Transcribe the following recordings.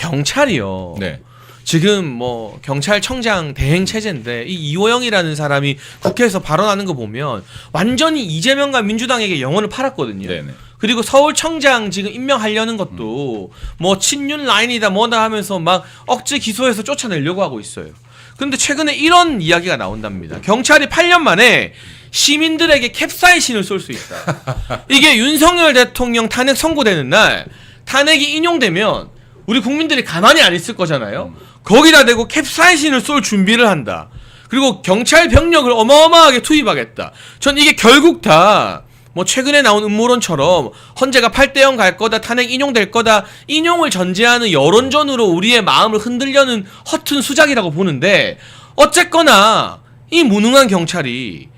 경찰이요. 네. 지금 뭐 경찰청장 대행 체제인데 이 이호영이라는 사람이 국회에서 발언하는 거 보면 완전히 이재명과 민주당에게 영혼을 팔았거든요. 네네. 그리고 서울청장 지금 임명하려는 것도 뭐 친윤 라인이다 뭐다 하면서 막 억지 기소해서 쫓아내려고 하고 있어요. 그런데 최근에 이런 이야기가 나온답니다. 경찰이 8년 만에 시민들에게 캡사이신을 쏠 수 있다. 이게 윤석열 대통령 탄핵 선고되는 날 탄핵이 인용되면 우리 국민들이 가만히 안 있을 거잖아요. 거기다 대고 캡사이신을 쏠 준비를 한다. 그리고 경찰 병력을 어마어마하게 투입하겠다. 전 이게 결국 다 뭐 최근에 나온 음모론처럼 헌재가 8대0 갈 거다, 탄핵 인용될 거다, 인용을 전제하는 여론전으로 우리의 마음을 흔들려는 허튼 수작이라고 보는데, 어쨌거나 이 무능한 경찰이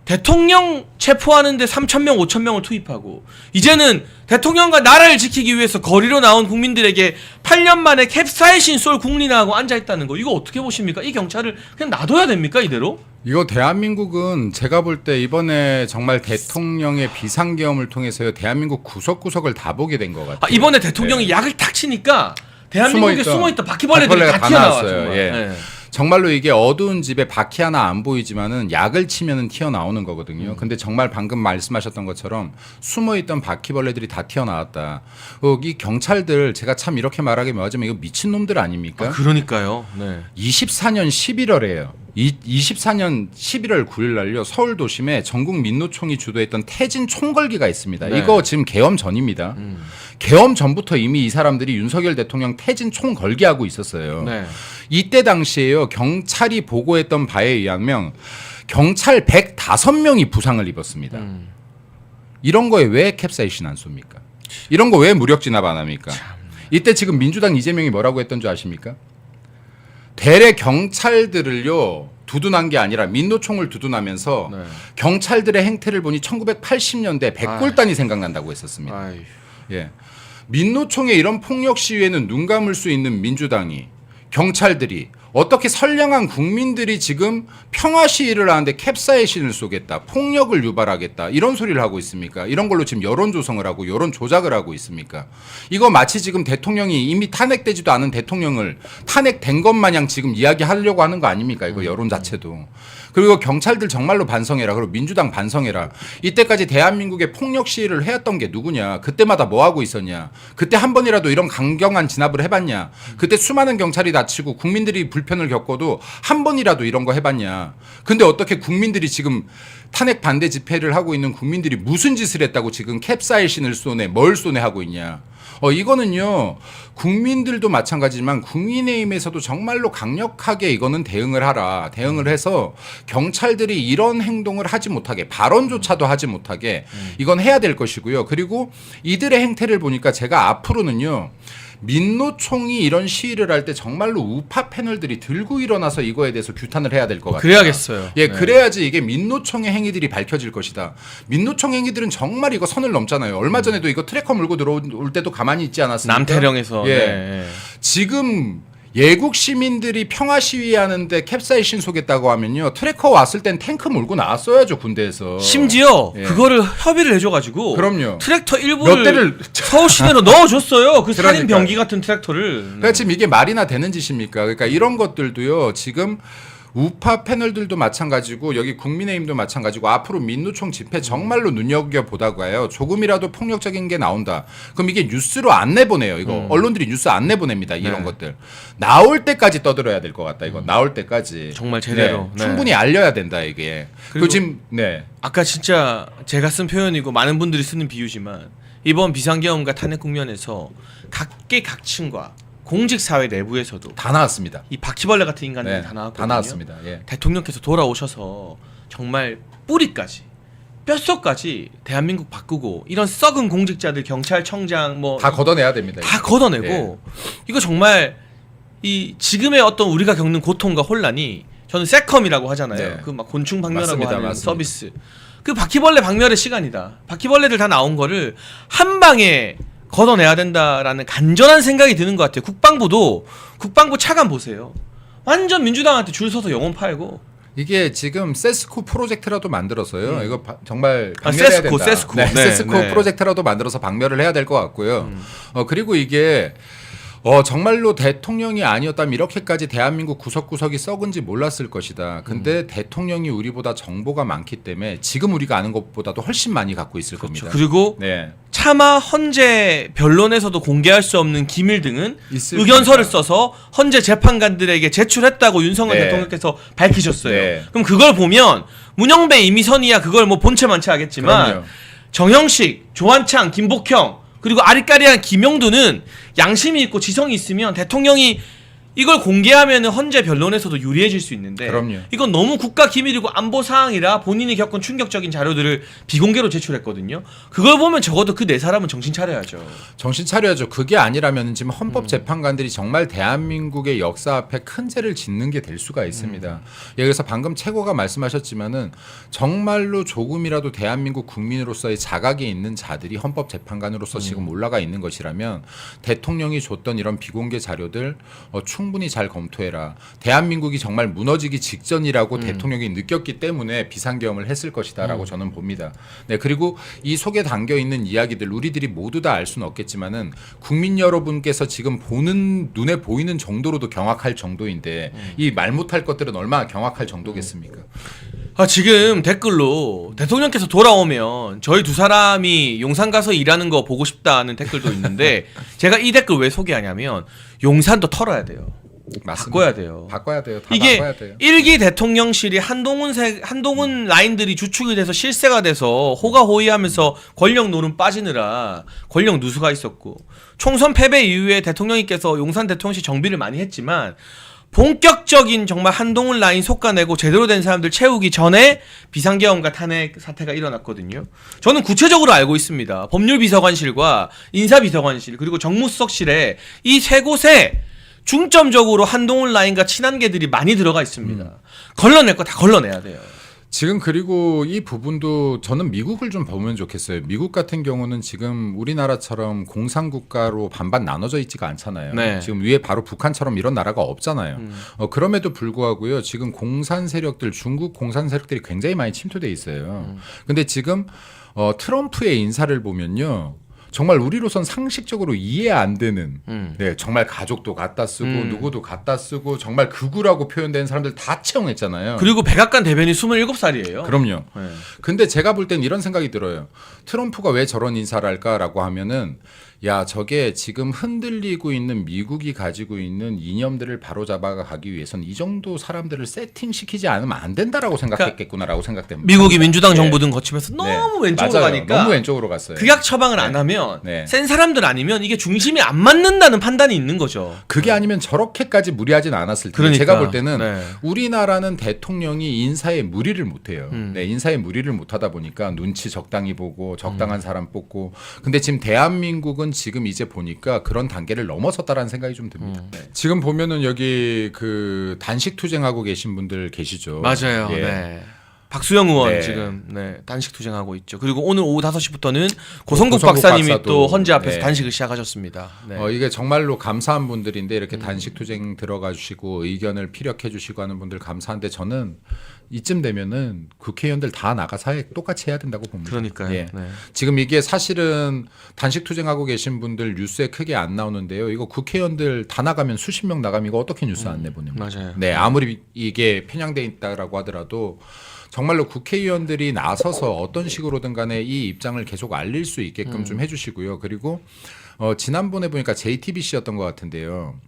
대통령 체포하는데 3,000명, 5,000명을 투입하고 이제는 대통령과 나라를 지키기 위해서 거리로 나온 국민들에게 8년 만에 캡사이신 쏠 국리나하고 앉아있다는 거, 이거 어떻게 보십니까? 이 경찰을 그냥 놔둬야 됩니까, 이대로? 이거 대한민국은 제가 볼 때 이번에 정말 대통령의 비상계엄을 통해서요, 대한민국 구석구석을 다 보게 된 것 같아요. 이번에 대통령이 네. 약을 탁 치니까 대한민국에 숨어있던 바퀴벌레들이 바퀴벌레가 다 튀어나와요. 나왔어요. 예. 네. 정말로 이게 어두운 집에 바퀴 하나 안 보이지만은 약을 치면은 튀어나오는 거거든요. 근데 정말 방금 말씀하셨던 것처럼 숨어있던 바퀴벌레들이 다 튀어나왔다. 이 경찰들 제가 참 이렇게 말하기 뭐하지만 이거 미친놈들 아닙니까? 그러니까요. 네. 24년 11월에요. 24년 11월 9일 날요. 서울 도심에 전국 민노총이 주도했던 태진 총걸기가 있습니다. 네. 이거 지금 계엄 전입니다. 계엄 전부터 이미 이 사람들이 윤석열 대통령 태진 총걸기하고 있었어요. 네. 이때 당시에요. 경찰이 보고했던 바에 의하면 경찰 105명이 부상을 입었습니다. 이런 거에 왜 캡사이신 안 쏩니까? 이런 거 왜 무력 진압 안 합니까? 이때 지금 민주당 이재명이 뭐라고 했던 줄 아십니까? 대래 경찰들을요 두둔한 게 아니라 민노총을 두둔하면서 네. 경찰들의 행태를 보니 1980년대 백골단이 생각난다고 했었습니다. 아이. 예. 민노총의 이런 폭력 시위에는 눈 감을 수 있는 민주당이, 경찰들이 어떻게 선량한 국민들이 지금 평화 시위를 하는데 캡사이신을 쏘겠다, 폭력을 유발하겠다 이런 소리를 하고 있습니까? 이런 걸로 지금 여론 조성을 하고 여론 조작을 하고 있습니까? 이거 마치 지금 대통령이 이미 탄핵되지도 않은 대통령을 탄핵된 것 마냥 지금 이야기하려고 하는 거 아닙니까? 이거 여론 자체도. 그리고 경찰들 정말로 반성해라. 그리고 민주당 반성해라. 이때까지 대한민국의 폭력 시위를 해왔던 게 누구냐. 그때마다 뭐 하고 있었냐. 그때 한 번이라도 이런 강경한 진압을 해봤냐. 그때 수많은 경찰이 다치고 국민들이 불편을 겪어도 한 번이라도 이런 거 해봤냐. 근데 어떻게 국민들이 지금 탄핵 반대 집회를 하고 있는 국민들이 무슨 짓을 했다고 지금 캡사이신을 쏘네, 뭘 쏘네 하고 있냐. 이거는요, 국민들도 마찬가지지만 국민의힘에서도 정말로 강력하게 이거는 대응을 하라. 대응을 해서 경찰들이 이런 행동을 하지 못하게, 발언조차도 하지 못하게 이건 해야 될 것이고요. 그리고 이들의 행태를 보니까 제가 앞으로는요, 민노총이 이런 시위를 할 때 정말로 우파 패널들이 들고 일어나서 이거에 대해서 규탄을 해야 될 것 같아요. 그래야겠어요. 예, 네. 그래야지 이게 민노총의 행위들이 밝혀질 것이다. 민노총 행위들은 정말 이거 선을 넘잖아요. 얼마 전에도 이거 트래커 물고 들어올 때도 가만히 있지 않았습니까? 남태령에서. 예. 네. 지금 예국 시민들이 평화 시위하는데 캡사이신 쏘겠다고 하면요, 트래커 왔을 땐 탱크 몰고 나왔어야죠, 군대에서. 심지어 예. 그거를 협의를 해줘가지고 그럼요. 트랙터 몇 일부를 대를 서울 시내로 넣어줬어요. 그 살인 그러니까요. 병기 같은 트랙터를. 그러니까 지금 이게 말이나 되는 짓입니까? 그러니까 이런 것들도요, 지금 우파 패널들도 마찬가지고 여기 국민의힘도 마찬가지고 앞으로 민노총 집회 정말로 눈여겨보다가요, 조금이라도 폭력적인 게 나온다. 그럼 이게 뉴스로 안 내보내요. 이거 언론들이 뉴스 안 내보냅니다. 이런 네. 것들 나올 때까지 떠들어야 될 것 같다. 이거 나올 때까지 정말 제대로. 네, 충분히 알려야 된다 이게. 그리고 지금 네. 아까 진짜 제가 쓴 표현이고 많은 분들이 쓰는 비유지만 이번 비상계엄과 탄핵 국면에서 각계각층과 공직사회 내부에서도 다 나왔습니다. 이 바퀴벌레 같은 인간들이 네, 다 나왔거든요. 다 나왔습니다. 예. 대통령께서 돌아오셔서 정말 뿌리까지 뼛속까지 대한민국 바꾸고 이런 썩은 공직자들 경찰청장 뭐 다 걷어내야 됩니다. 다 이거. 걷어내고 예. 이거 정말 이 지금의 어떤 우리가 겪는 고통과 혼란이 저는 세컴이라고 하잖아요. 네. 그 막 곤충 박멸하고 맞습니다, 하는 맞습니다. 서비스. 그 바퀴벌레 박멸의 시간이다. 바퀴벌레들 다 나온 거를 한 방에 걷어내야 된다라는 간절한 생각이 드는 것 같아요. 국방부 차관 보세요. 완전 민주당한테 줄 서서 영혼 팔고. 이게 지금 세스코 프로젝트라도 만들어서요. 이거 정말 박멸해야 세스코, 된다. 세스코. 네, 네, 세스코 네. 프로젝트라도 만들어서 박멸을 해야 될 것 같고요. 그리고 이게 정말로 대통령이 아니었다면 이렇게까지 대한민국 구석구석이 썩은지 몰랐을 것이다. 근데 대통령이 우리보다 정보가 많기 때문에 지금 우리가 아는 것보다도 훨씬 많이 갖고 있을 겁니다. 그리고 네. 차마 헌재 변론에서도 공개할 수 없는 기밀 등은 있을 의견서를 겁니다. 써서 헌재 재판관들에게 제출했다고 윤석열 네. 대통령께서 밝히셨어요. 네. 그럼 그걸 보면 문영배, 이미선이야 그걸 뭐 본체 많지 하겠지만 그럼요. 정형식, 조한창, 김복형 그리고 아리까리한 김영두는 양심이 있고 지성이 있으면 대통령이 이걸 공개하면 헌재 변론에서도 유리해질 수 있는데 그럼요. 이건 너무 국가 기밀이고 안보 사항이라 본인이 겪은 충격적인 자료들을 비공개로 제출했거든요. 그걸 보면 적어도 그 네 사람은 정신 차려야죠. 정신 차려야죠. 그게 아니라면 지금 헌법재판관들이 정말 대한민국의 역사 앞에 큰 죄를 짓는 게 될 수가 있습니다. 여기서 방금 최고가 말씀하셨지만은 정말로 조금이라도 대한민국 국민으로서의 자각이 있는 자들이 헌법재판관으로서 지금 올라가 있는 것이라면 대통령이 줬던 이런 비공개 자료들 충분히 잘 검토해라. 대한민국이 정말 무너지기 직전이라고 대통령이 느꼈기 때문에 비상계엄을 했을 것이다라고 저는 봅니다. 네, 그리고 이 속에 담겨 있는 이야기들 우리들이 모두 다 알 수는 없겠지만은 국민 여러분께서 지금 보는 눈에 보이는 정도로도 경악할 정도인데 이 말 못할 것들은 얼마나 경악할 정도겠습니까? 지금 댓글로 대통령께서 돌아오면 저희 두 사람이 용산 가서 일하는 거 보고 싶다는 댓글도 있는데 제가 이 댓글 왜 소개하냐면 용산도 털어야 돼요. 맞습니다. 바꿔야 돼요. 바꿔야 돼요. 다 이게 바꿔야 돼요. 일기 대통령실이 한동훈 라인들이 주축이 돼서 실세가 돼서 호가호위하면서 권력 노름 빠지느라 권력 누수가 있었고 총선 패배 이후에 대통령님께서 용산 대통령실 정비를 많이 했지만 본격적인 정말 한동훈 라인 솎아내고 제대로 된 사람들 채우기 전에 비상계엄과 탄핵 사태가 일어났거든요. 저는 구체적으로 알고 있습니다. 법률비서관실과 인사비서관실 그리고 정무수석실에 이 세 곳에 중점적으로 한동훈 라인과 친한계들이 많이 들어가 있습니다. 걸러낼 거 다 걸러내야 돼요. 지금 그리고 이 부분도 저는 미국을 좀 보면 좋겠어요. 미국 같은 경우는 지금 우리나라처럼 공산국가로 반반 나눠져 있지가 않잖아요. 네. 지금 위에 바로 북한처럼 이런 나라가 없잖아요. 그럼에도 불구하고요. 지금 공산 세력들, 중국 공산 세력들이 굉장히 많이 침투돼 있어요. 근데 지금 트럼프의 인사를 보면요. 정말 우리로선 상식적으로 이해 안 되는 네, 정말 가족도 갖다 쓰고 누구도 갖다 쓰고 정말 극우라고 표현되는 사람들 다 채용했잖아요. 그리고 백악관 대변인 27살이에요. 그럼요. 네. 근데 제가 볼 땐 이런 생각이 들어요. 트럼프가 왜 저런 인사를 할까라고 하면은 야 저게 지금 흔들리고 있는 미국이 가지고 있는 이념들을 바로잡아 가기 위해서는 이 정도 사람들을 세팅시키지 않으면 안 된다라고 생각했겠구나라고 생각됩니다. 미국이 민주당 네. 정부든 거치면서 너무 왼쪽으로 맞아요. 가니까 너무 왼쪽으로 갔어요. 극약 처방을 안 하면 네. 센 사람들 아니면 이게 중심이 안 맞는다는 판단이 있는 거죠. 그게 아니면 저렇게까지 무리하진 않았을 텐데 그러니까. 제가 볼 때는 네. 우리나라는 대통령이 인사에 무리를 못해요. 네, 인사에 무리를 못하다 보니까 눈치 적당히 보고 적당한 사람 뽑고 근데 지금 대한민국은 지금 이제 보니까 그런 단계를 넘어섰다라는 생각이 좀 듭니다. 네. 지금 보면은 여기 그 단식 투쟁하고 계신 분들 계시죠. 맞아요. 예. 네. 박수영 의원 네. 지금 단식 투쟁하고 있죠. 그리고 오늘 오후 5시부터는 고성국 고성국 박사님이 박사도, 또 헌재 앞에서 네. 단식을 시작하셨습니다. 네. 이게 정말로 감사한 분들인데 이렇게 단식 투쟁 들어가 주시고 의견을 피력해 주시고 하는 분들 감사한데 저는 이쯤 되면은 국회의원들 다 나가 사회 똑같이 해야 된다고 봅니다. 그러니까요. 예. 네. 지금 이게 사실은 단식 투쟁하고 계신 분들 뉴스에 크게 안 나오는데요. 이거 국회의원들 다 나가면 수십 명 나가면 이거 어떻게 뉴스 안 내보냅니까? 맞아요. 네, 아무리 이게 편향돼 있다라고 하더라도 정말로 국회의원들이 나서서 어떤 식으로든 간에 이 입장을 계속 알릴 수 있게끔 좀 해주시고요. 그리고 지난번에 보니까 JTBC였던 것 같은데요.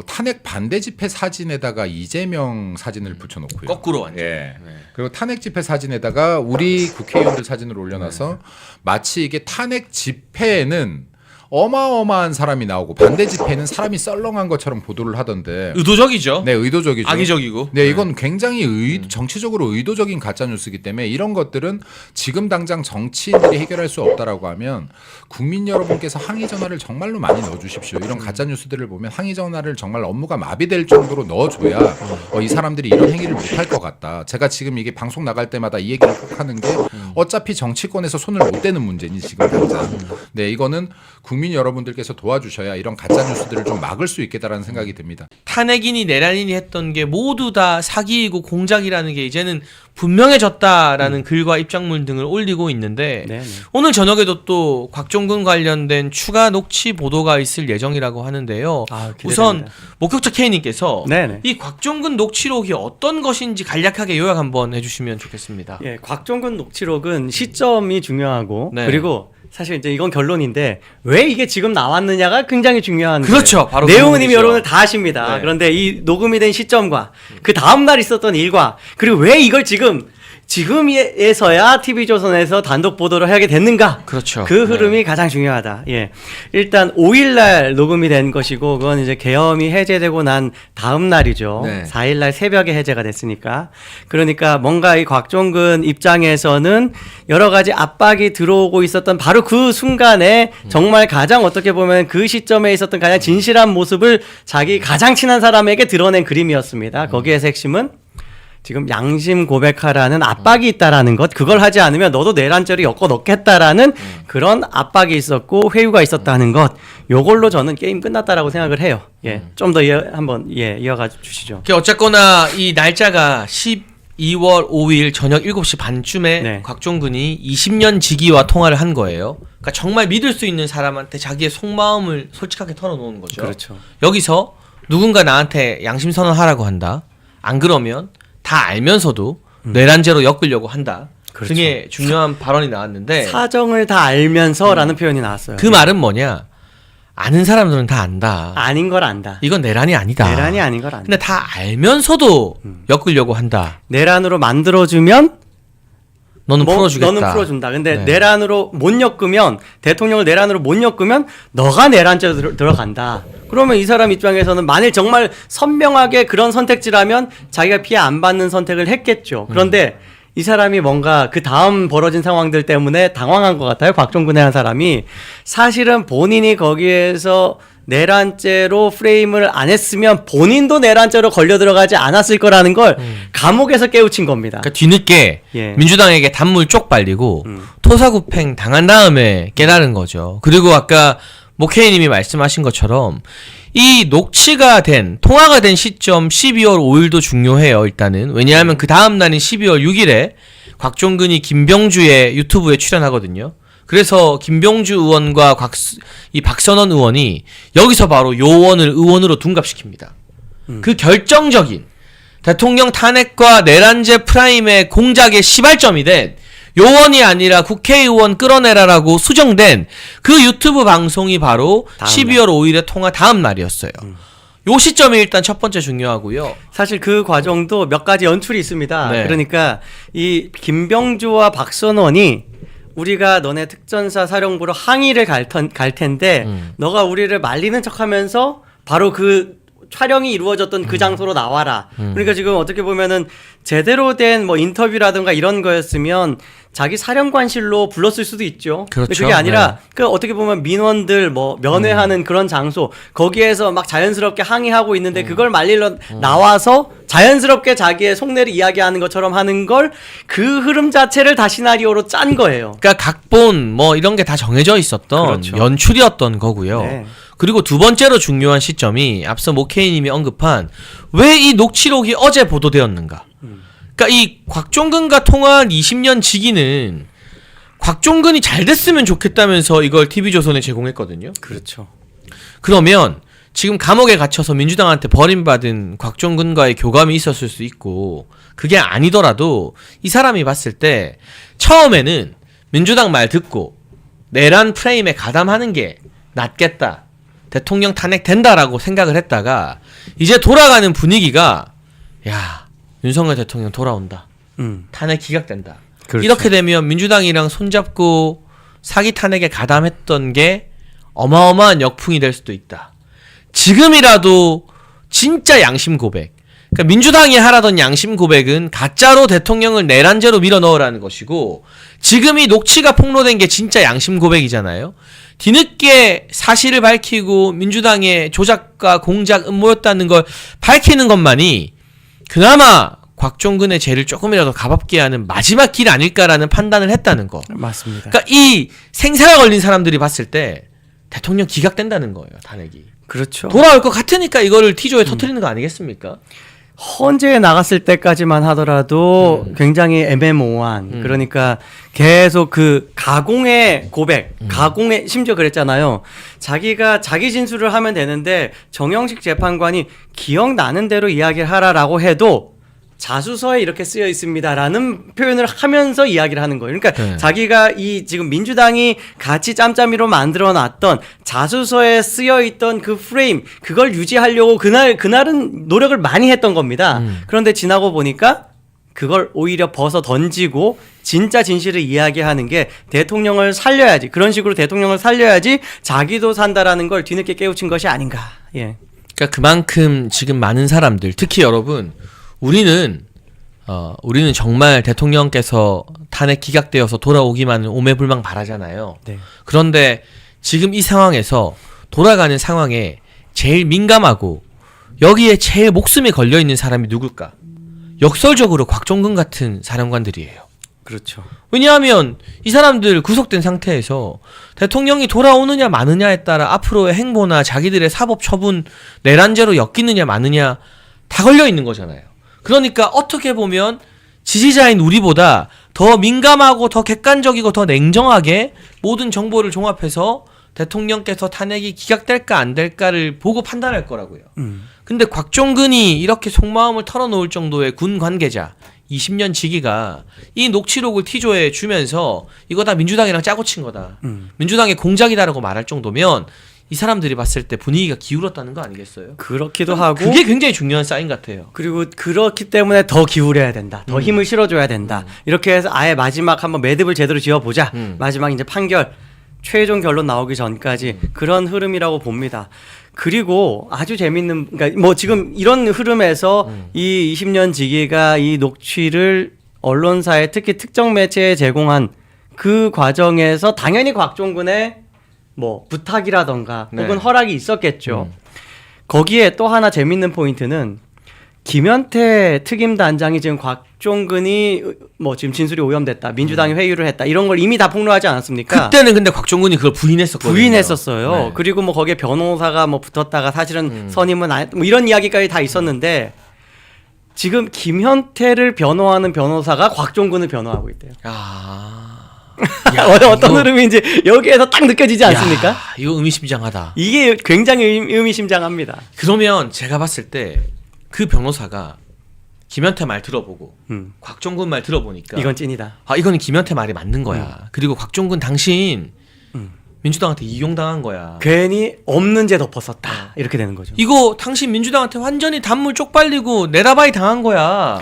탄핵 반대 집회 사진에다가 이재명 사진을 붙여놓고요. 거꾸로 완전. 예. 네. 그리고 탄핵 집회 사진에다가 우리 국회의원들 사진을 올려놔서 마치 이게 탄핵 집회에는 어마어마한 사람이 나오고 반대 집회는 사람이 썰렁한 것처럼 보도를 하던데. 의도적이죠. 네, 의도적이죠. 악의적이고. 네, 이건 굉장히 정치적으로 의도적인 가짜 뉴스이기 때문에 이런 것들은 지금 당장 정치인들이 해결할 수 없다라고 하면 국민 여러분께서 항의 전화를 정말로 많이 넣어주십시오. 이런 가짜 뉴스들을 보면 항의 전화를 정말 업무가 마비될 정도로 넣어줘야 이 사람들이 이런 행위를 못할 것 같다. 제가 지금 이게 방송 나갈 때마다 이 얘기를 꼭 하는 게 어차피 정치권에서 손을 못 대는 문제니 지금 당장. 네, 이거는 국민 국민 여러분들께서 도와주셔야 이런 가짜 뉴스들을 좀 막을 수 있겠다라는 생각이 듭니다. 탄핵이니 내란이니 했던 게 모두 다 사기이고 공작이라는 게 이제는 분명해졌다라는 글과 입장문 등을 올리고 있는데 네. 오늘 저녁에도 또 곽종근 관련된 추가 녹취 보도가 있을 예정이라고 하는데요. 기대됩니다. 우선 목격자 K님께서 네네. 이 곽종근 녹취록이 어떤 것인지 간략하게 요약 한번 해주시면 좋겠습니다. 예, 곽종근 녹취록은 시점이 중요하고 네. 그리고 사실 이제 이건 결론인데 왜 이게 지금 나왔느냐가 굉장히 중요한 그렇죠. 거예요. 바로 내용은 그 이미 부분이죠. 여러분들 다 아십니다. 네. 그런데 이 녹음이 된 시점과 그 다음 날 있었던 일과 그리고 왜 이걸 지금에서야 TV조선에서 단독 보도를 하게 됐는가? 그렇죠. 그 흐름이 가장 중요하다. 예. 일단 5일날 녹음이 된 것이고 그건 이제 계엄이 해제되고 난 다음 날이죠. 네. 4일날 새벽에 해제가 됐으니까. 그러니까 뭔가 이 곽종근 입장에서는 여러 가지 압박이 들어오고 있었던 바로 그 순간에 정말 가장 어떻게 보면 그 시점에 있었던 가장 진실한 모습을 자기 가장 친한 사람에게 드러낸 그림이었습니다. 거기에서 핵심은 지금 양심 고백하라는 압박이 있다라는 것, 그걸 하지 않으면 너도 내란죄로 엮어 넣겠다라는 그런 압박이 있었고 회유가 있었다는 것, 요걸로 저는 게임 끝났다라고 생각을 해요. 예, 좀 더 한번 이어가 주시죠. 어쨌거나 이 날짜가 12월 5일 저녁 7시 반쯤에 네. 곽종근이 20년 지기와 통화를 한 거예요. 그러니까 정말 믿을 수 있는 사람한테 자기의 속마음을 솔직하게 털어놓은 거죠. 그렇죠. 여기서 누군가 나한테 양심 선언하라고 한다. 안 그러면 다 알면서도 내란죄로 엮으려고 한다. 그렇죠. 등의 중요한 발언이 나왔는데 사정을 다 알면서라는 표현이 나왔어요. 그 말은 뭐냐? 아는 사람들은 다 안다. 아닌 걸 안다. 이건 내란이 아니다. 내란이 아닌 걸 안다. 근데 다 알면서도 엮으려고 한다. 내란으로 만들어주면 너는 풀어주겠다. 너는 풀어준다. 근데 네. 내란으로 못 엮으면 대통령을 내란으로 못 엮으면 너가 내란죄로 들어간다. 그러면 이 사람 입장에서는 만일 정말 선명하게 그런 선택지라면 자기가 피해 안 받는 선택을 했겠죠. 그런데 이 사람이 뭔가 그 다음 벌어진 상황들 때문에 당황한 것 같아요. 곽종근이라는 사람이 사실은 본인이 거기에서 내란죄로 프레임을 안 했으면 본인도 내란죄로 걸려 들어가지 않았을 거라는 걸 감옥에서 깨우친 겁니다. 그러니까 뒤늦게 예. 민주당에게 단물 쪽 발리고 토사구팽 당한 다음에 깨달은 거죠. 그리고 아까 모케이님이 말씀하신 것처럼 이 녹취가 된 통화가 된 시점 12월 5일도 중요해요. 일단은 왜냐하면 그 다음 날인 12월 6일에 곽종근이 김병주의 유튜브에 출연하거든요. 그래서 김병주 의원과 이 박선원 의원이 여기서 바로 요원을 의원으로 둔갑시킵니다. 그 결정적인 대통령 탄핵과 내란죄 프라임의 공작의 시발점이 된 요원이 아니라 국회의원 끌어내라라고 수정된 그 유튜브 방송이 바로 다음 12월 5일의 통화 다음 날이었어요. 요 시점이 일단 첫 번째 중요하고요. 사실 그 과정도 몇 가지 연출이 있습니다. 네. 그러니까 이 김병주와 박선원이 우리가 너네 특전사 사령부로 항의를 갈 텐데 너가 우리를 말리는 척하면서 바로 그 촬영이 이루어졌던 그 장소로 나와라. 그러니까 지금 어떻게 보면은 제대로 된 뭐 인터뷰라든가 이런 거였으면 자기 사령관실로 불렀을 수도 있죠. 그렇죠. 근데 그게 아니라 그 어떻게 보면 민원들 뭐 면회하는 그런 장소 거기에서 막 자연스럽게 항의하고 있는데 그걸 말리러 나와서 자연스럽게 자기의 속내를 이야기하는 것처럼 하는 걸 그 흐름 자체를 다 시나리오로 짠 거예요. 그러니까 각본 뭐 이런 게 다 정해져 있었던 그렇죠. 연출이었던 거고요. 네. 그리고 두 번째로 중요한 시점이 앞서 모케이님이 언급한 왜 이 녹취록이 어제 보도되었는가. 그러니까 이 곽종근과 통화한 20년 지기는 곽종근이 잘 됐으면 좋겠다면서 이걸 TV조선에 제공했거든요. 그렇죠. 그러면 지금 감옥에 갇혀서 민주당한테 버림받은 곽종근과의 교감이 있었을 수 있고 그게 아니더라도 이 사람이 봤을 때 처음에는 민주당 말 듣고 내란 프레임에 가담하는 게 낫겠다. 대통령 탄핵 된다라고 생각을 했다가 이제 돌아가는 분위기가 야 윤석열 대통령 돌아온다. 탄핵 기각된다. 그렇죠. 이렇게 되면 민주당이랑 손잡고 사기 탄핵에 가담했던 게 어마어마한 역풍이 될 수도 있다. 지금이라도 진짜 양심 고백. 그러니까 민주당이 하라던 양심 고백은 가짜로 대통령을 내란죄로 밀어넣으라는 것이고 지금 이 녹취가 폭로된 게 진짜 양심 고백이잖아요. 뒤늦게 사실을 밝히고 민주당의 조작과 공작 음모였다는 걸 밝히는 것만이 그나마 곽종근의 죄를 조금이라도 가볍게 하는 마지막 길 아닐까라는 판단을 했다는 거. 맞습니다. 그러니까 이 생사가 걸린 사람들이 봤을 때 대통령 기각된다는 거예요. 탄핵이. 그렇죠. 돌아올 것 같으니까 이거를 T조에 터뜨리는 거 아니겠습니까? 헌재에 나갔을 때까지만 하더라도 굉장히 애매모호한 그러니까 계속 그 가공의 고백, 가공의 심지어 그랬잖아요. 자기가 자기 진술을 하면 되는데 정영식 재판관이 기억나는 대로 이야기를 하라라고 해도 자수서에 이렇게 쓰여 있습니다라는 표현을 하면서 이야기를 하는 거예요. 그러니까 네. 자기가 이 지금 민주당이 같이 짬짬이로 만들어 놨던 자수서에 쓰여 있던 그 프레임 그걸 유지하려고 그날은 노력을 많이 했던 겁니다. 그런데 지나고 보니까 그걸 오히려 벗어 던지고 진짜 진실을 이야기하는 게 대통령을 살려야지. 그런 식으로 대통령을 살려야지 자기도 산다라는 걸 뒤늦게 깨우친 것이 아닌가. 예. 그러니까 그만큼 지금 많은 사람들, 특히 여러분, 우리는 정말 대통령께서 탄핵 기각되어서 돌아오기만을 오매불망 바라잖아요. 네. 그런데 지금 이 상황에서 돌아가는 상황에 제일 민감하고 여기에 제일 목숨이 걸려 있는 사람이 누굴까? 역설적으로 곽종근 같은 사령관들이에요. 그렇죠. 왜냐하면 이 사람들 구속된 상태에서 대통령이 돌아오느냐 마느냐에 따라 앞으로의 행보나 자기들의 사법 처분 내란죄로 엮이느냐 마느냐 다 걸려 있는 거잖아요. 그러니까 어떻게 보면 지지자인 우리보다 더 민감하고 더 객관적이고 더 냉정하게 모든 정보를 종합해서 대통령께서 탄핵이 기각될까 안 될까를 보고 판단할 거라고요. 근데 곽종근이 이렇게 속마음을 털어놓을 정도의 군 관계자 20년 지기가 이 녹취록을 T조에 주면서 이거 다 민주당이랑 짜고 친 거다. 민주당의 공작이다라고 말할 정도면 이 사람들이 봤을 때 분위기가 기울었다는 거 아니겠어요? 그렇기도 하고 그게 굉장히 중요한 사인 같아요. 그리고 그렇기 때문에 더 기울여야 된다. 더 힘을 실어줘야 된다. 이렇게 해서 아예 마지막 한번 매듭을 제대로 지어보자. 마지막 이제 판결 최종 결론 나오기 전까지 그런 흐름이라고 봅니다. 그리고 아주 재밌는 그러니까 뭐 지금 이런 흐름에서 이 20년 지기가 이 녹취를 언론사에 특히 특정 매체에 제공한 그 과정에서 당연히 곽종근의 뭐 부탁이라던가 네. 혹은 허락이 있었겠죠. 거기에 또 하나 재밌는 포인트는 김현태 특임단장이 지금 곽종근이 뭐 지금 진술이 오염됐다. 민주당이 회유를 했다. 이런 걸 이미 다 폭로하지 않았습니까? 그때는 근데 곽종근이 그걸 부인했었거든요. 부인했었어요. 네. 그리고 뭐 거기에 변호사가 뭐 붙었다가 사실은 선임은 안 했, 뭐 이런 이야기까지 다 있었는데 지금 김현태를 변호하는 변호사가 곽종근을 변호하고 있대요. 어떤 이거- 흐름인지 여기에서 딱 느껴지지 않습니까? 야, 이거 의미심장하다. 이게 굉장히 의미심장합니다. 그러면 제가 봤을 때 그 변호사가 김현태 말 들어보고 곽종근 말 들어보니까 이건 찐이다. 이거는 김현태 말이 맞는 거야. 그리고 곽종근 당신 민주당한테 이용당한 거야. 괜히 없는 죄 덮었었다. 이렇게 되는 거죠. 이거 당신 민주당한테 완전히 단물 쪽팔리고 내다바이 당한 거야.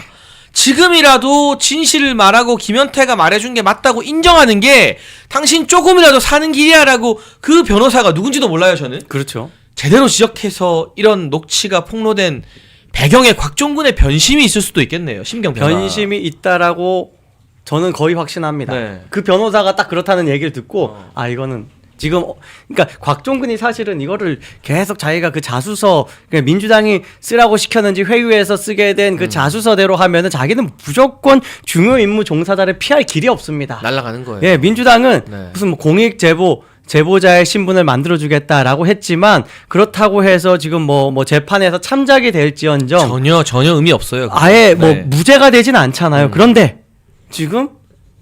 지금이라도 진실을 말하고 김현태가 말해준 게 맞다고 인정하는 게 당신 조금이라도 사는 길이야라고 그 변호사가 누군지도 몰라요. 저는 그렇죠. 제대로 지적해서 이런 녹취가 폭로된 배경에 곽종근의 변심이 있을 수도 있겠네요. 심경 변화. 변심이 있다라고 저는 거의 확신합니다. 네. 그 변호사가 딱 그렇다는 얘기를 듣고 이거는 지금 그러니까 곽종근이 사실은 이거를 계속 자기가 그 자수서 그러니까 민주당이 쓰라고 시켰는지 회유해서 쓰게 된 그 자수서대로 하면은 자기는 무조건 중요 임무 종사자를 피할 길이 없습니다. 날아가는 거예요. 예, 민주당은 네. 무슨 뭐 공익 제보자의 신분을 만들어주겠다라고 했지만 그렇다고 해서 지금 뭐 재판에서 참작이 될지언정 전혀 의미 없어요. 그거. 아예 뭐 네. 무죄가 되진 않잖아요. 그런데 지금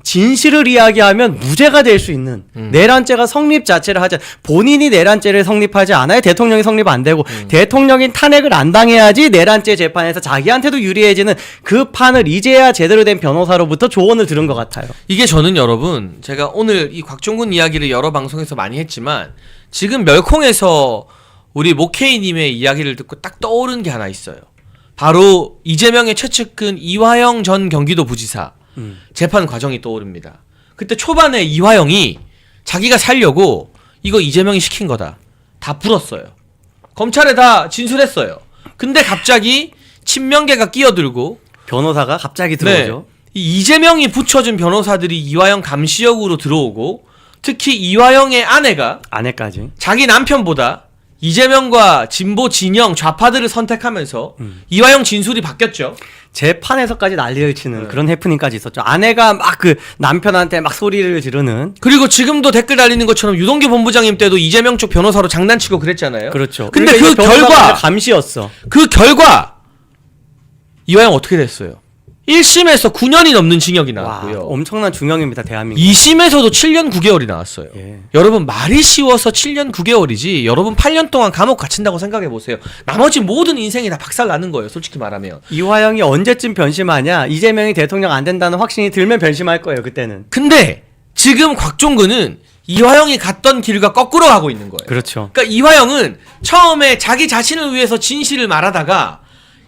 진실을 이야기하면 무죄가 될 수 있는 내란죄가 성립 자체를 하지 본인이 내란죄를 성립하지 않아야 대통령이 성립 안 되고 대통령이 탄핵을 안 당해야지 내란죄 재판에서 자기한테도 유리해지는 그 판을 이제야 제대로 된 변호사로부터 조언을 들은 것 같아요. 이게 저는 여러분 제가 오늘 이 곽종근 이야기를 여러 방송에서 많이 했지만 지금 멸콩에서 우리 모케이님의 이야기를 듣고 딱 떠오른 게 하나 있어요. 바로 이재명의 최측근 이화영 전 경기도 부지사 재판 과정이 떠오릅니다. 그때 초반에 이화영이 자기가 살려고 이거 이재명이 시킨 거다. 다 불었어요. 검찰에 다 진술했어요. 근데 갑자기 친명계가 끼어들고 변호사가 갑자기 들어오죠. 이 이재명이 붙여준 변호사들이 이화영 감시역으로 들어오고 특히 이화영의 아내까지. 자기 남편보다 이재명과 진보 진영 좌파들을 선택하면서 이화영 진술이 바뀌었죠. 재판에서까지 난리를 치는 그런 해프닝까지 있었죠. 아내가 막 그 남편한테 막 소리를 지르는. 그리고 지금도 댓글 달리는 것처럼 유동규 본부장님 때도 이재명 쪽 변호사로 장난치고 그랬잖아요. 그렇죠. 근데 그러니까 그 이제 변호사가 결과 감시였어. 그 결과 이화영 어떻게 됐어요? 1심에서 9년이 넘는 징역이 와, 나왔고요. 엄청난 중형입니다, 대한민국. 2심에서도 7년 9개월이 나왔어요. 예. 여러분 말이 쉬워서 7년 9개월이지 여러분 8년 동안 감옥 갇힌다고 생각해 보세요. 나머지 모든 인생이 다 박살 나는 거예요. 솔직히 말하면. 이화영이 언제쯤 변심하냐? 이재명이 대통령 안 된다는 확신이 들면 변심할 거예요, 그때는. 근데 지금 곽종근은 이화영이 갔던 길과 거꾸로 가고 있는 거예요. 그렇죠. 그러니까 이화영은 처음에 자기 자신을 위해서 진실을 말하다가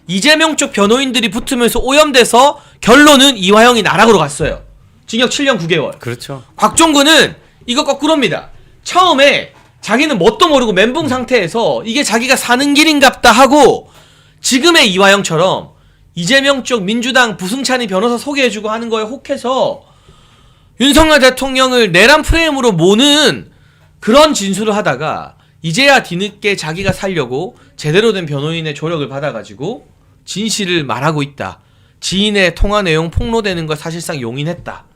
이재명 쪽 변호인들이 붙으면서 오염돼서 결론은 이화영이 나락으로 갔어요. 징역 7년 9개월. 그렇죠. 곽종근은 이거 거꾸로입니다. 처음에 자기는 뭣도 모르고 멘붕 상태에서 이게 자기가 사는 길인갑다 하고 지금의 이화영처럼 이재명 쪽 민주당 부승찬이 변호사 소개해주고 하는 거에 혹해서 윤석열 대통령을 내란 프레임으로 모는 그런 진술을 하다가 이제야 뒤늦게 자기가 살려고 제대로 된 변호인의 조력을 받아가지고 진실을 말하고 있다. 지인의 통화 내용 폭로되는 걸 사실상 용인했다.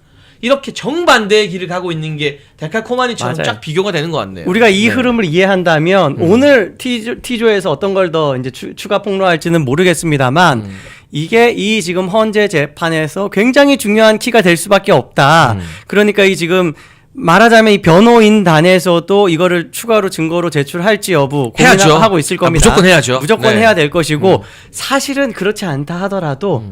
이렇게 정반대의 길을 가고 있는 게 데칼코마니처럼 맞아요. 쫙 비교가 되는 것 같네요. 우리가 이 흐름을 이해한다면 오늘 T조에서 어떤 걸 더 이제 추가 폭로할지는 모르겠습니다만 이게 이 지금 헌재 재판에서 굉장히 중요한 키가 될 수밖에 없다. 그러니까 이 지금 말하자면 이 변호인단에서도 이거를 추가로 증거로 제출할지 여부 해야죠. 고민하고 있을 겁니다. 무조건 해야죠. 무조건 네. 해야 될 것이고 사실은 그렇지 않다 하더라도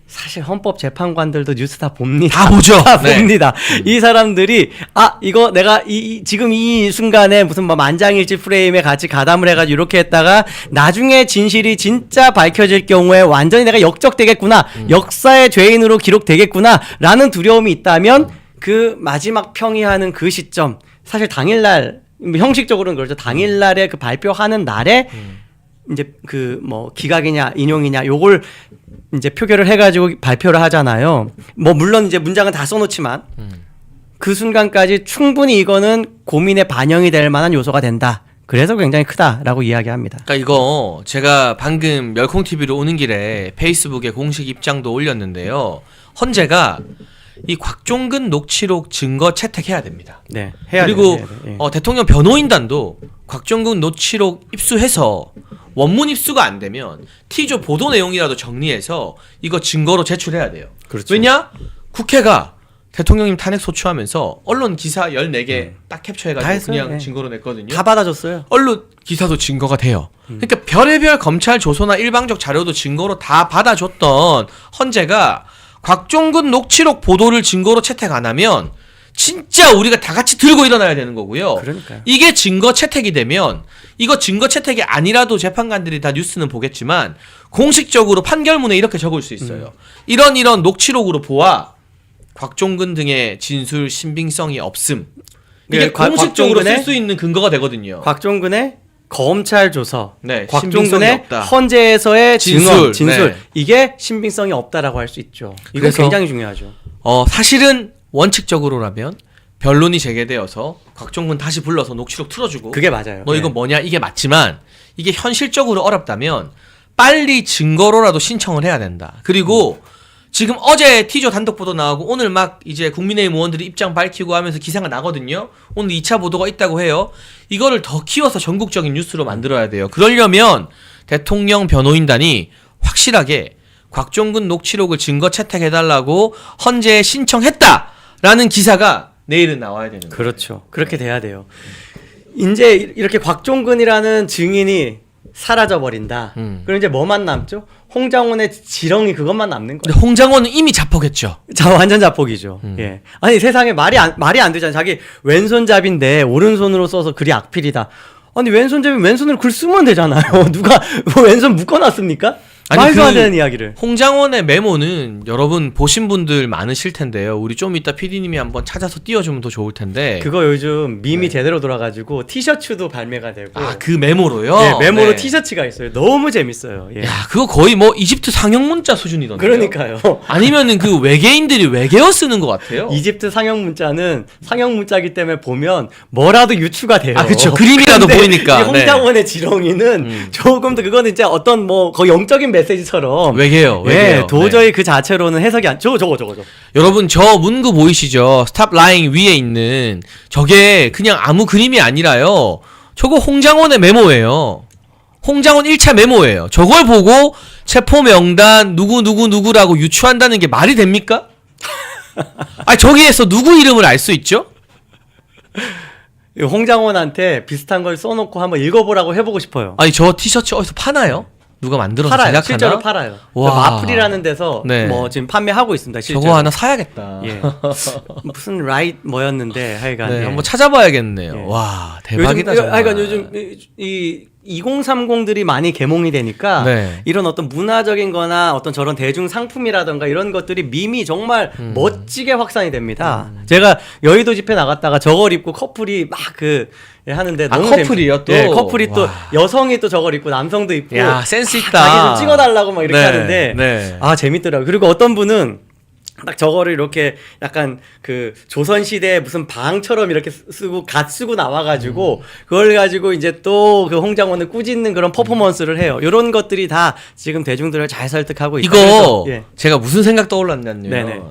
사실 헌법재판관들도 뉴스 다 봅니다. 다 보죠. 다 네. 봅니다. 이 사람들이 이거 내가 지금 이 순간에 무슨 뭐 만장일치 프레임에 같이 가담을 해가지고 이렇게 했다가 나중에 진실이 진짜 밝혀질 경우에 완전히 내가 역적되겠구나, 역사의 죄인으로 기록되겠구나라는 두려움이 있다면 그 마지막 평의하는 그 시점, 사실 당일날 형식적으로는 그렇죠. 당일날에 그 발표하는 날에 이제 그 뭐 기각이냐 인용이냐 요걸 이제 표결을 해가지고 발표를 하잖아요. 뭐 물론 이제 문장은 다 써놓지만 그 순간까지 충분히 이거는 고민에 반영이 될 만한 요소가 된다. 그래서 굉장히 크다라고 이야기합니다. 그러니까 이거 제가 방금 멸콩TV로 오는 길에 페이스북에 공식 입장도 올렸는데요. 헌재가 이 곽종근 녹취록 증거 채택해야 됩니다. 네, 해야 그리고 돼요. 예. 대통령 변호인단도 곽종근 녹취록 입수해서 원문 입수가 안 되면 T조 보도 내용이라도 정리해서 이거 증거로 제출해야 돼요. 그렇죠. 왜냐? 국회가 대통령님 탄핵 소추하면서 언론 기사 14개 딱 다 캡처해가지고 했어요. 그냥 예. 증거로 냈거든요. 다 받아줬어요. 언론 기사도 증거가 돼요. 그러니까 별의별 검찰 조서나 일방적 자료도 증거로 다 받아줬던 헌재가 곽종근 녹취록 보도를 증거로 채택 안 하면 진짜 우리가 다 같이 들고 일어나야 되는 거고요. 그러니까요. 이게 증거 채택이 되면 이거 증거 채택이 아니라도 재판관들이 다 뉴스는 보겠지만 공식적으로 판결문에 이렇게 적을 수 있어요. 이런 녹취록으로 보아 곽종근 등의 진술 신빙성이 없음. 이게 네, 공식적으로 곽종근의 쓸 수 있는 근거가 되거든요. 곽종근의 검찰 조서, 네, 신빙성이 곽종근의 없다. 헌재에서의 진술, 진술 네. 이게 신빙성이 없다라고 할 수 있죠. 이거 그래서 굉장히 중요하죠. 사실은 원칙적으로라면 변론이 재개되어서 곽종근 다시 불러서 녹취록 틀어주고 그게 맞아요. 너 이거 네. 뭐냐 이게 맞지만 이게 현실적으로 어렵다면 빨리 증거로라도 신청을 해야 된다. 그리고 지금 어제 T조 단독 보도 나오고 오늘 막 이제 국민의힘 의원들이 입장 밝히고 하면서 기사가 나거든요. 오늘 2차 보도가 있다고 해요. 이거를 더 키워서 전국적인 뉴스로 만들어야 돼요. 그러려면 대통령 변호인단이 확실하게 곽종근 녹취록을 증거 채택해달라고 헌재에 신청했다라는 기사가 내일은 나와야 되는 거예요. 그렇죠. 그렇게 돼야 돼요. 이제 이렇게 곽종근이라는 증인이 사라져 버린다. 그럼 이제 뭐만 남죠? 홍장원의 지렁이 그것만 남는 거예요. 근데 홍장원은 이미 자폭했죠. 자, 완전 자폭이죠. 예. 아니 세상에 말이 안 되잖아. 자기 왼손잡인데 오른손으로 써서 글이 악필이다. 아니 왼손잡이 왼손으로 글 쓰면 되잖아요. 누가 뭐 왼손 묶어놨습니까? 아니, 말도 안 그 되는 이야기를. 홍장원의 메모는 여러분 보신 분들 많으실 텐데요. 우리 좀 이따 PD님이 한번 찾아서 띄워주면 더 좋을 텐데. 그거 요즘 밈이 제대로 돌아가지고 티셔츠도 발매가 되고. 그 메모로요? 네, 메모로 네. 티셔츠가 있어요. 너무 재밌어요. 예. 야, 그거 거의 뭐 이집트 상형 문자 수준이던데요. 그러니까요. 아니면은 그 외계인들이 외계어 쓰는 것 같아요. 이집트 상형 문자는 상형 문자기 때문에 보면 뭐라도 유추가 돼요. 그쵸. 그림이라도 근데 보이니까. 이 홍장원의 지렁이는 조금 더 그거는 이제 어떤 뭐 거의 영적인 메시지처럼 외계요. 예, 도저히 그 자체로는 해석이 안. 저거. 여러분 저 문구 보이시죠? 스탑 라잉 위에 있는 저게 그냥 아무 그림이 아니라요. 저거 홍장원의 메모예요. 홍장원 1차 메모예요. 저걸 보고 체포 명단 누구라고 유추한다는 게 말이 됩니까? 아니 저기에서 누구 이름을 알 수 있죠? 홍장원한테 비슷한 걸 써놓고 한번 읽어보라고 해보고 싶어요. 아니 저 티셔츠 어디서 파나요? 누가 만들어서 팔아요. 제작하나? 실제로 팔아요. 와. 마플이라는 데서 네. 뭐 지금 판매하고 있습니다. 실제로. 저거 하나 사야겠다. 예. 무슨 라이트 뭐였는데 하여간 네, 예. 한번 찾아봐야겠네요. 예. 와 대박이다 요즘, 정말. 하여간 요즘 이 2030들이 많이 개몽이 되니까 네. 이런 어떤 문화적인 거나 어떤 저런 대중 상품이라던가 이런 것들이 밈이 정말 멋지게 확산이 됩니다. 제가 여의도 집회 나갔다가 저걸 입고 커플이 막 하는데 아, 너무 커플이요 또? 예, 커플이 또 와. 여성이 또 저걸 입고 남성도 입고 야 센스 있다. 자기 좀 찍어달라고 막 이렇게 네, 하는데 네. 아 재밌더라고요. 그리고 어떤 분은 딱 저거를 이렇게 약간 그 조선시대 무슨 방처럼 이렇게 쓰고 갓 쓰고 나와가지고 그걸 가지고 이제 또 그 홍장원을 꾸짖는 그런 퍼포먼스를 해요. 이런 것들이 다 지금 대중들을 잘 설득하고 있어요. 이거 그래서, 예. 제가 무슨 생각 떠올랐냐면요. 네네.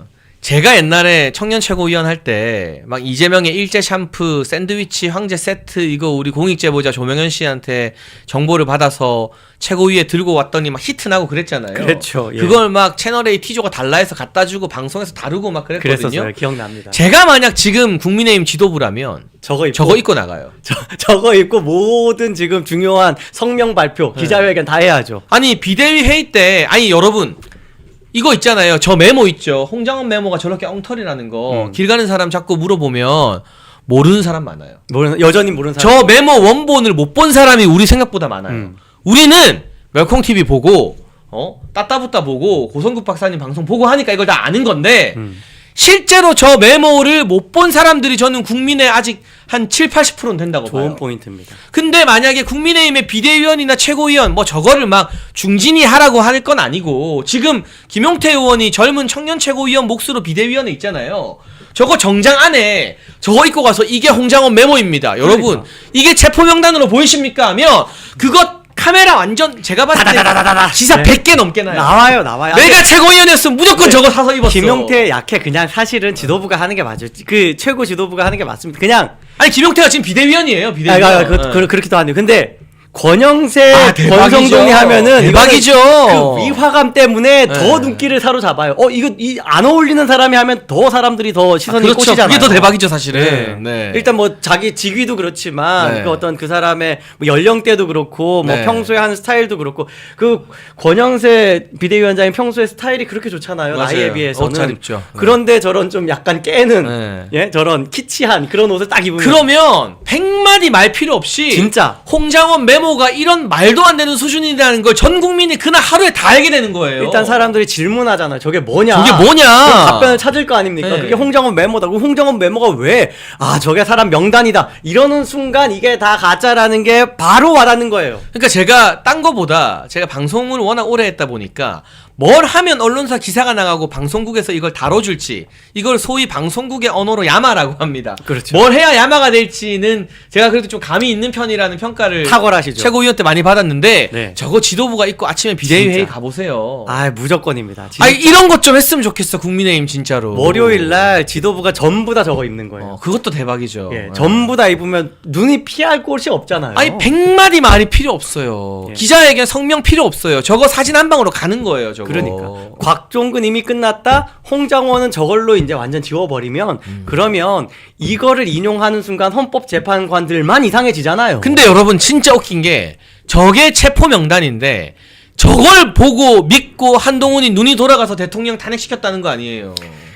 제가 옛날에 청년 최고위원 할 때 막 이재명의 일제 샴푸 샌드위치 황제 세트 이거 우리 공익제보자 조명현 씨한테 정보를 받아서 최고위에 들고 왔더니 막 히트나고 그랬잖아요. 그랬죠. 예. 그걸 막 채널A T조가 달라해서 갖다 주고 방송에서 다루고 막 그랬거든요. 그랬었어요. 기억납니다. 제가 만약 지금 국민의힘 지도부라면 저거 입고 나가요. 저거 입고 모든 지금 중요한 성명 발표, 기자회견 다 해야죠. 아니 비대위 회의 때 아니 여러분 이거 있잖아요. 저 메모 있죠. 홍장원 메모가 저렇게 엉터리라는 거 길 가는 사람 자꾸 물어보면 모르는 사람 많아요. 여전히 모르는 사람. 저 메모 원본을 못 본 사람이 우리 생각보다 많아요. 우리는 멸콩 TV 보고 따따붙다 보고 고성국 박사님 방송 보고 하니까 이걸 다 아는 건데 실제로 저 메모를 못 본 사람들이 저는 국민의 아직 한 7, 80%는 된다고 봐요. 좋은 포인트입니다. 근데 만약에 국민의힘의 비대위원이나 최고위원 뭐 저거를 막 중진이 하라고 할 건 아니고 지금 김용태 의원이 젊은 청년 최고위원 몫으로 비대위원회 있잖아요. 저거 정장 안에 저거 입고 가서 이게 홍장원 메모입니다. 여러분 그러니까. 이게 체포명단으로 보이십니까 하면 그거 카메라 완전 제가 봤을 때 기사 네. 100개 넘게 나요. 나와요. 내가 최고위원이었으면 무조건 저거 사서 입었어. 김용태 약해. 그냥 사실은 지도부가 하는 게 맞아요. 그 최고 지도부가 하는 게 맞습니다. 그냥 아니 김용태가 지금 비대위원이에요. 비대위원. 그렇기도 한데 근데 권영세, 대박이죠. 권성동이 하면은 대박이죠. 그 위화감 때문에 더 네. 눈길을 사로잡아요. 이거 안 어울리는 사람이 하면 더 사람들이 더 시선이 그렇죠. 꽂히잖아요. 그게 더 대박이죠 사실은. 네. 네. 일단 뭐 자기 직위도 그렇지만 네. 그 어떤 그 사람의 뭐 연령대도 그렇고 뭐 네. 평소에 하는 스타일도 그렇고 그 권영세 비대위원장이 평소에 스타일이 그렇게 좋잖아요. 맞아요. 나이에 비해서는. 잘 입죠. 네. 그런데 저런 좀 약간 깨는 네. 예 저런 키치한 그런 옷을 딱 입으면 그러면 100마디 말 필요 없이 진짜. 홍장원 메모가 이런 말도 안 되는 수준이라는 걸 전 국민이 그날 하루에 다 알게 되는 거예요. 일단 사람들이 질문하잖아요. 저게 뭐냐? 저게 뭐냐? 그럼 답변을 찾을 거 아닙니까? 네. 그게 홍장원 메모다. 그 홍장원 메모가 왜? 저게 사람 명단이다. 이러는 순간 이게 다 가짜라는 게 바로 와닿는 거예요. 그러니까 제가 딴 거보다 제가 방송을 워낙 오래 했다 보니까 뭘 하면 언론사 기사가 나가고 방송국에서 이걸 다뤄줄지 이걸 소위 방송국의 언어로 야마라고 합니다. 그렇죠. 뭘 해야 야마가 될지는 제가 그래도 좀 감이 있는 편이라는 평가를 탁월하시죠. 최고위원 때 많이 받았는데 네. 저거 지도부가 있고 아침에 비대위 회의 진짜. 가보세요. 무조건입니다. 진짜. 이런 것 좀 했으면 좋겠어 국민의힘 진짜로. 월요일 날 지도부가 전부 다 저거 입는 거예요. 그것도 대박이죠. 예, 전부 다 입으면 눈이 피할 곳이 없잖아요. 아니 100마디 말이 필요 없어요. 예. 기자회견 성명 필요 없어요. 저거 사진 한 방으로 가는 거예요. 저거. 그러니까 곽종근 이미 끝났다. 홍장원은 저걸로 이제 완전 지워버리면 그러면 이거를 인용하는 순간 헌법재판관들만 이상해지잖아요. 근데 여러분 진짜 웃긴 게 저게 체포 명단인데 저걸 보고 믿고 한동훈이 눈이 돌아가서 대통령 탄핵시켰다는 거 아니에요.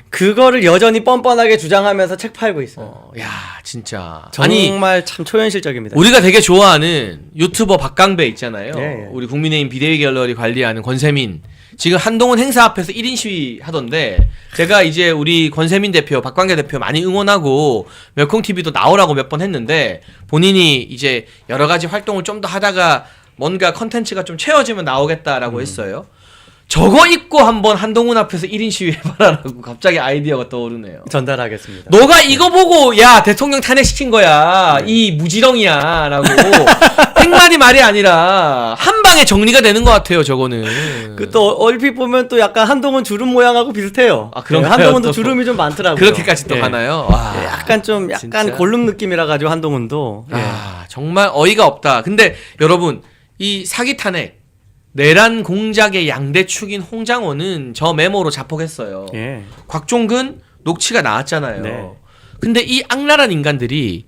그거를 여전히 뻔뻔하게 주장하면서 책 팔고 있어요. 야 진짜. 정말 참 초현실적입니다. 우리가 되게 좋아하는 유튜버 박강배 있잖아요. 예. 우리 국민의힘 비대위 갤러리 관리하는 권세민. 지금 한동훈 행사 앞에서 1인 시위 하던데 제가 이제 우리 권세민 대표, 박광계 대표 많이 응원하고 멸콩TV도 나오라고 몇 번 했는데 본인이 이제 여러 가지 활동을 좀 더 하다가 뭔가 컨텐츠가 좀 채워지면 나오겠다라고 했어요. 저거 입고 한번 한동훈 앞에서 1인 시위 해봐라라고 갑자기 아이디어가 떠오르네요. 전달하겠습니다. 너가 이거 보고 야 대통령 탄핵시킨 거야 이 무지렁이야 라고 100마디 말이 아니라 한 방에 정리가 되는 것 같아요. 저거는. 그 또 얼핏 보면 또 약간 한동훈 주름 모양하고 비슷해요. 아, 그런가요? 한동훈도 또 주름이 좀 많더라고요. 그렇게까지 또 예. 가나요? 와, 예, 약간 좀 약간 진짜. 골룸 느낌이라 가지고 한동훈도. 예. 아, 정말 어이가 없다. 근데 여러분 이 사기 탄핵 내란 공작의 양대축인 홍장호는 저 메모로 자폭했어요. 예. 곽종근 녹취가 나왔잖아요. 네. 근데 이 악랄한 인간들이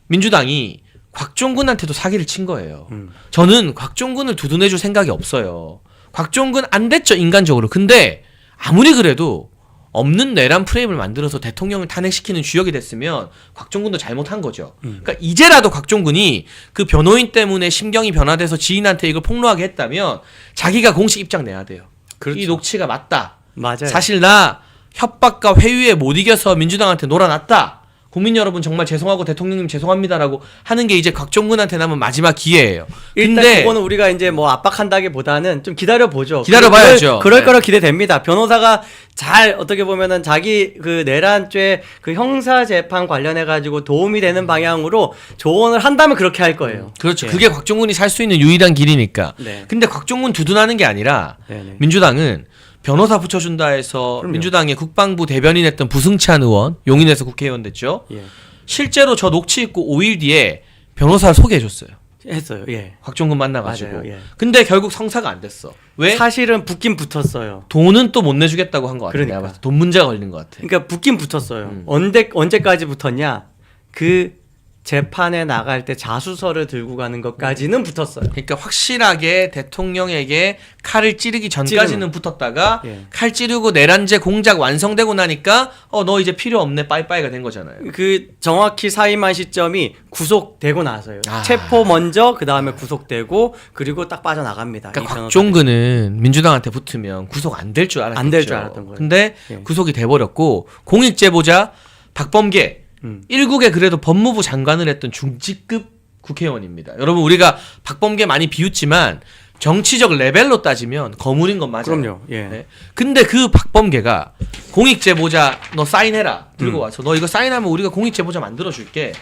민주당이 곽종근한테도 사기를 친 거예요. 저는 곽종근을 두둔해줄 생각이 없어요. 곽종근 안 됐죠, 인간적으로. 근데 아무리 그래도 없는 내란 프레임을 만들어서 대통령을 탄핵시키는 주역이 됐으면 곽종근도 잘못한 거죠. 그러니까 이제라도 곽종근이 그 변호인 때문에 심경이 변화돼서 지인한테 이걸 폭로하게 했다면 자기가 공식 입장 내야 돼요. 그렇죠. 이 녹취가 맞다. 맞아요. 사실 나 협박과 회유에 못 이겨서 민주당한테 놀아놨다. 국민 여러분 정말 죄송하고 대통령님 죄송합니다라고 하는 게 이제 곽종근한테 남은 마지막 기회예요. 일단 근데 그거는 우리가 이제 뭐 압박한다기보다는 좀 기다려 보죠. 기다려봐야죠. 그럴 네. 거라 기대됩니다. 변호사가 잘 어떻게 보면은 자기 그 내란죄 그 형사 재판 관련해 가지고 도움이 되는 방향으로 조언을 한다면 그렇게 할 거예요. 그렇죠. 예. 그게 곽종근이 살 수 있는 유일한 길이니까. 네. 근데 곽종근 두둔하는 게 아니라 네네. 민주당은 변호사 붙여준다 해서 그럼요. 민주당의 국방부 대변인했던 부승찬 의원 용인에서 국회의원 됐죠. 예. 실제로 저 녹취 있고 5일 뒤에 변호사를 소개해줬어요. 했어요. 예. 곽종근 만나가지고. 맞아요. 예. 근데 결국 성사가 안 됐어. 왜? 사실은 붙긴 붙었어요. 돈은 또 못 내주겠다고 한 것 같아. 그러니까. 내가 봤을 때 돈 문제가 걸린 것 같아. 그러니까 붙긴 붙었어요. 음. 언제까지 붙었냐? 그 재판에 나갈 때 자수서를 들고 가는 것까지는 붙었어요. 그러니까 확실하게 대통령에게 칼을 찌르기 전까지는 찌르는. 붙었다가 예. 칼 찌르고 내란제 공작 완성되고 나니까 너 이제 필요 없네 빠이빠이가 된 거잖아요. 그 정확히 사임한 시점이 구속되고 나서요. 아. 체포 먼저 그 다음에 구속되고 그리고 딱 빠져나갑니다. 그러니까 이 변호사들이. 곽종근은 민주당한테 붙으면 구속 안 될 줄 알았죠. 안될줄 알았던 거예요. 근데 예. 구속이 돼버렸고 공익제보자 박범계 1국에 그래도 법무부 장관을 했던 중직급 국회의원입니다. 여러분 우리가 박범계 많이 비웃지만 정치적 레벨로 따지면 거물인 건 맞아요. 그럼요. 예. 네. 근데 그 박범계가 공익제보자 너 사인해라 들고 와서 너 이거 사인하면 우리가 공익제보자 만들어줄게.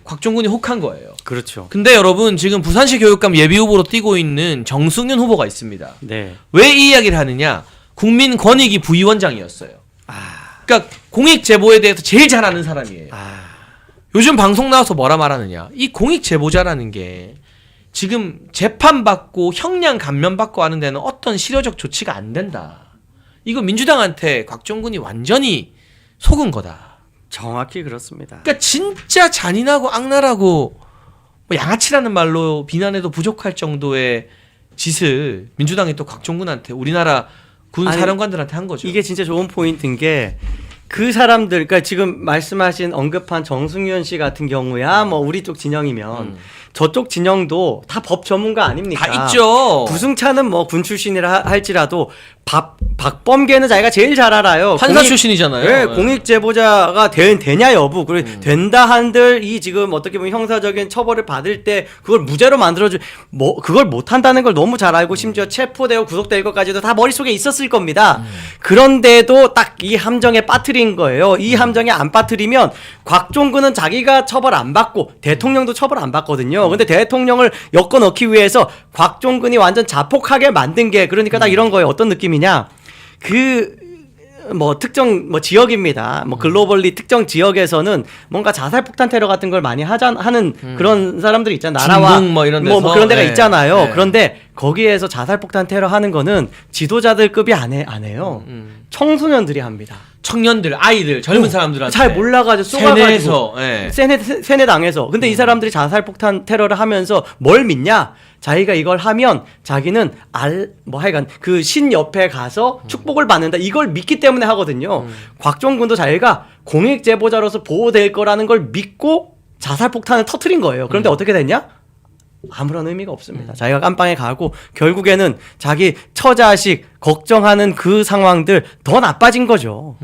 곽종근이 혹한 거예요. 그렇죠. 근데 여러분 지금 부산시 교육감 예비후보로 뛰고 있는 정승윤 후보가 있습니다. 네. 왜 이 이야기를 하느냐? 국민권익위 부위원장이었어요. 아. 그러니까 공익제보에 대해서 제일 잘 아는 사람이에요. 요즘 방송 나와서 뭐라 말하느냐? 이 공익제보자라는 게 지금 재판받고 형량 감면받고 하는 데는 어떤 실효적 조치가 안 된다. 이거 민주당한테 곽종근이 완전히 속은 거다. 정확히 그렇습니다. 그러니까 진짜 잔인하고 악랄하고 뭐 양아치라는 말로 비난해도 부족할 정도의 짓을 민주당이 또 곽종근한테 우리나라 군 아니, 사령관들한테 한 거죠. 이게 진짜 좋은 포인트인 게 그 사람들, 그러니까 지금 말씀하신 언급한 정승윤 씨 같은 경우야, 뭐 우리 쪽 진영이면 저쪽 진영도 다 법 전문가 아닙니까? 다 있죠. 부승찬은 뭐 군 출신이라 할지라도 박범계는 자기가 제일 잘 알아요. 판사 출신이잖아요. 네, 네. 공익제보자가 되냐 여부, 그리고 된다 한들 이 지금 어떻게 보면 형사적인 처벌을 받을 때 그걸 무죄로 만들어주, 뭐 그걸 못 한다는 걸 너무 잘 알고 심지어 체포되고 구속될 것까지도 다 머릿속에 있었을 겁니다. 그런데도 딱 이 함정에 빠뜨린 거예요. 이 함정에 안 빠뜨리면 곽종근은 자기가 처벌 안 받고 대통령도 처벌 안 받거든요. 근데 대통령을 엮어 넣기 위해서 곽종근이 완전 자폭하게 만든 게, 그러니까 딱 이런 거예요. 어떤 느낌이냐? 뭐 특정 뭐 지역입니다. 뭐 글로벌리 특정 지역에서는 뭔가 자살 폭탄 테러 같은 걸 많이 하는 그런 사람들이 있잖아요. 나라와 중동 뭐 이런 데서. 뭐 그런 데가 네. 있잖아요. 네. 그런데 거기에서 자살 폭탄 테러 하는 거는 지도자들급이 안 해요. 청소년들이 합니다. 청년들, 아이들, 젊은 사람들한테 잘 몰라가지고 세뇌해서, 쏘가지고 세뇌 당해서. 근데 이 사람들이 자살 폭탄 테러를 하면서 뭘 믿냐? 자기가 이걸 하면 자기는 뭐 하여간 그 신 옆에 가서 축복을 받는다. 이걸 믿기 때문에 하거든요. 곽종근도 자기가 공익 제보자로서 보호될 거라는 걸 믿고 자살 폭탄을 터트린 거예요. 그런데 어떻게 됐냐? 아무런 의미가 없습니다. 자기가 깜빵에 가고 결국에는 자기 처자식 걱정하는 그 상황들 더 나빠진 거죠.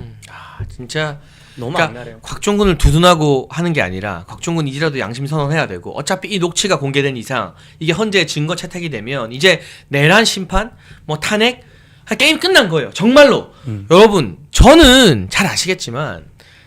진짜 너무 그러니까 악랄해요. 곽종근을 두둔하고 하는 게 아니라 곽종근 이제라도 양심 선언해야 되고, 어차피 이 녹취가 공개된 이상 이게 헌재 증거 채택이 되면 이제 내란 심판, 뭐 탄핵, 게임 끝난 거예요. 정말로. 여러분 저는 잘 아시겠지만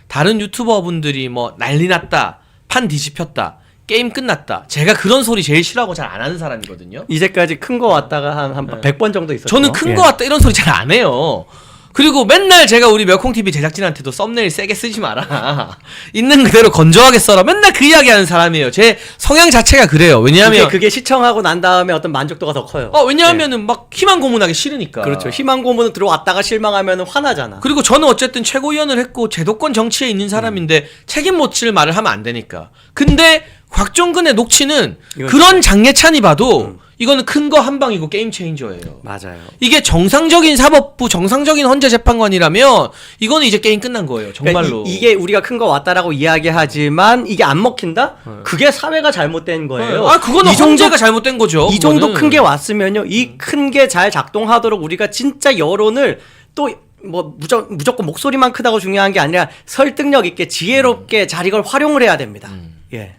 다른 유튜버분들이 뭐 난리 났다, 판 뒤집혔다, 게임 끝났다. 제가 그런 소리 제일 싫어하고 잘 안 하는 사람이거든요. 이제까지 큰 거 왔다가 한 100번 정도 있었죠. 저는 큰 거 왔다 이런 소리 잘 안 해요. 그리고 맨날 제가 우리 멸콩TV 제작진한테도 썸네일 세게 쓰지 마라. 있는 그대로 건조하게 써라. 맨날 그 이야기 하는 사람이에요. 제 성향 자체가 그래요. 왜냐하면 그게 시청하고 난 다음에 어떤 만족도가 더 커요. 왜냐하면은 막 희망 고문하기 싫으니까. 그렇죠. 희망 고문은 들어왔다가 실망하면 화나잖아. 그리고 저는 어쨌든 최고위원을 했고 제도권 정치에 있는 사람인데 책임 못 질 말을 하면 안 되니까. 근데 곽종근의 녹취는 그런 장례찬이 봐도 이거는 큰 거 한 방이고 게임 체인저예요. 맞아요. 이게 정상적인 사법부, 정상적인 헌재 재판관이라면 이거는 이제 게임 끝난 거예요. 정말로. 그러니까 이게 우리가 큰 거 왔다라고 이야기하지만 이게 안 먹힌다? 그게 사회가 잘못된 거예요. 그거는 이 정도- 헌재가 잘못된 거죠. 이 정도 그거는. 큰 게 왔으면요. 이 큰 게 잘 작동하도록 우리가 진짜 여론을 또 뭐 무조건 목소리만 크다고 중요한 게 아니라 설득력 있게 지혜롭게 잘 이걸 활용을 해야 됩니다. 예.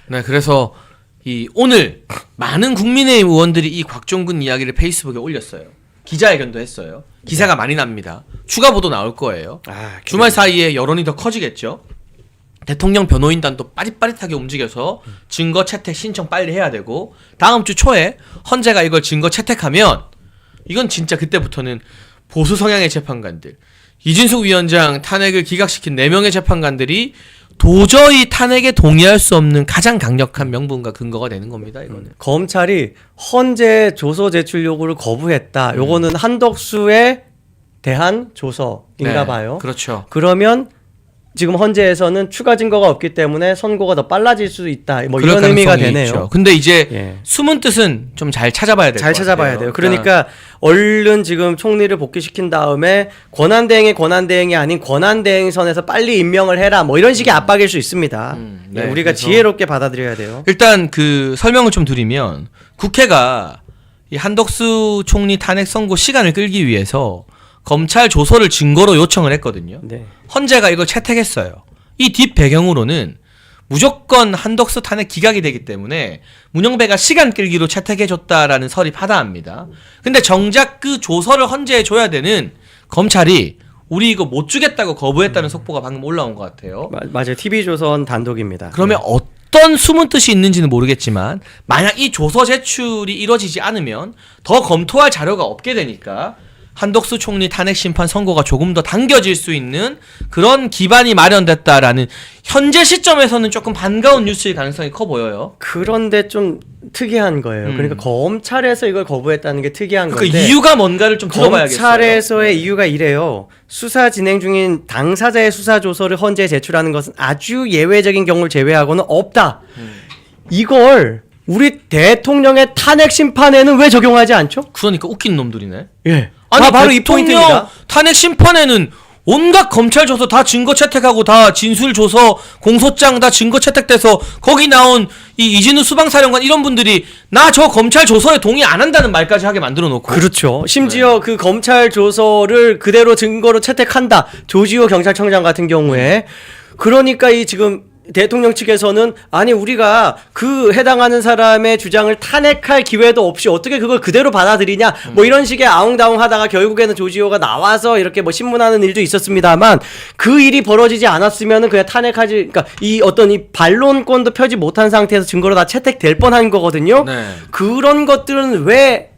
네, 그래서 오늘 많은 국민의힘 의원들이 이 곽종근 이야기를 페이스북에 올렸어요. 기자회견도 했어요. 기사가 많이 납니다. 추가 보도 나올 거예요. 주말 사이에 여론이 더 커지겠죠. 대통령 변호인단도 빠릿빠릿하게 움직여서 증거 채택 신청 빨리 해야 되고 다음 주 초에 헌재가 이걸 증거 채택하면 이건 진짜 그때부터는 보수 성향의 재판관들, 이진숙 위원장 탄핵을 기각시킨 4명의 재판관들이 도저히 탄핵에 동의할 수 없는 가장 강력한 명분과 근거가 되는 겁니다. 이거는. 검찰이 헌재 조서 제출 요구를 거부했다. 요거는 한덕수에 대한 조서인가 봐요. 그렇죠. 그러면 지금 헌재에서는 추가 증거가 없기 때문에 선고가 더 빨라질 수 있다. 뭐 그럴 이런 의미가 가능성이 되네요. 있죠. 근데 이제 예. 숨은 뜻은 좀 잘 찾아봐야 될 것 같아요. 잘 찾아봐야 돼요. 그러니까 얼른 지금 총리를 복귀시킨 다음에 권한대행이 아닌 권한대행선에서 빨리 임명을 해라. 뭐 이런 식의 압박일 수 있습니다. 네, 우리가 그래서 지혜롭게 받아들여야 돼요. 일단 그 설명을 좀 드리면 국회가 이 한덕수 총리 탄핵 선고 시간을 끌기 위해서 검찰 조서를 증거로 요청을 했거든요. 네. 헌재가 이걸 채택했어요. 이 뒷 배경으로는 무조건 한덕수 탄핵 기각이 되기 때문에 문영배가 시간 끌기로 채택해줬다라는 설이 파다합니다. 근데 정작 그 조서를 헌재에 줘야 되는 검찰이 우리 이거 못 주겠다고 거부했다는 속보가 방금 올라온 것 같아요. 맞아요. TV조선 단독입니다. 그러면 어떤 숨은 뜻이 있는지는 모르겠지만 만약 이 조서 제출이 이루어지지 않으면 더 검토할 자료가 없게 되니까 한덕수 총리 탄핵 심판 선고가 조금 더 당겨질 수 있는 그런 기반이 마련됐다라는 현재 시점에서는 조금 반가운 뉴스일 가능성이 커 보여요. 그런데 좀 특이한 거예요. 그러니까 검찰에서 이걸 거부했다는 게 특이한 그러니까 건데 이유가 뭔가를 좀 들어봐야겠어요. 검찰에서의 이유가 이래요. 수사 진행 중인 당사자의 수사 조서를 헌재에 제출하는 것은 아주 예외적인 경우를 제외하고는 없다. 이걸 우리 대통령의 탄핵 심판에는 왜 적용하지 않죠? 그러니까 웃긴 놈들이네. 예. 아니 바로 이 대통령 포인트입니다. 탄핵 심판에는 온갖 검찰 조서 다 증거 채택하고 다 진술 조서 공소장 다 증거 채택돼서 거기 나온 이 이진우 수방사령관 이런 분들이 나 저 검찰 조서에 동의 안 한다는 말까지 하게 만들어 놓고 그렇죠. 심지어 그 검찰 조서를 그대로 증거로 채택한다. 조지호 경찰청장 같은 경우에 그러니까 이 지금 대통령 측에서는 아니 우리가 그 해당하는 사람의 주장을 탄핵할 기회도 없이 어떻게 그걸 그대로 받아들이냐 뭐 이런 식의 아웅다웅 하다가 결국에는 조지호가 나와서 이렇게 뭐 신문하는 일도 있었습니다만 그 일이 벌어지지 않았으면은 그냥 탄핵하지 그러니까 이 어떤 이 반론권도 펴지 못한 상태에서 증거로 다 채택될 뻔한 거거든요. 네. 그런 것들은 왜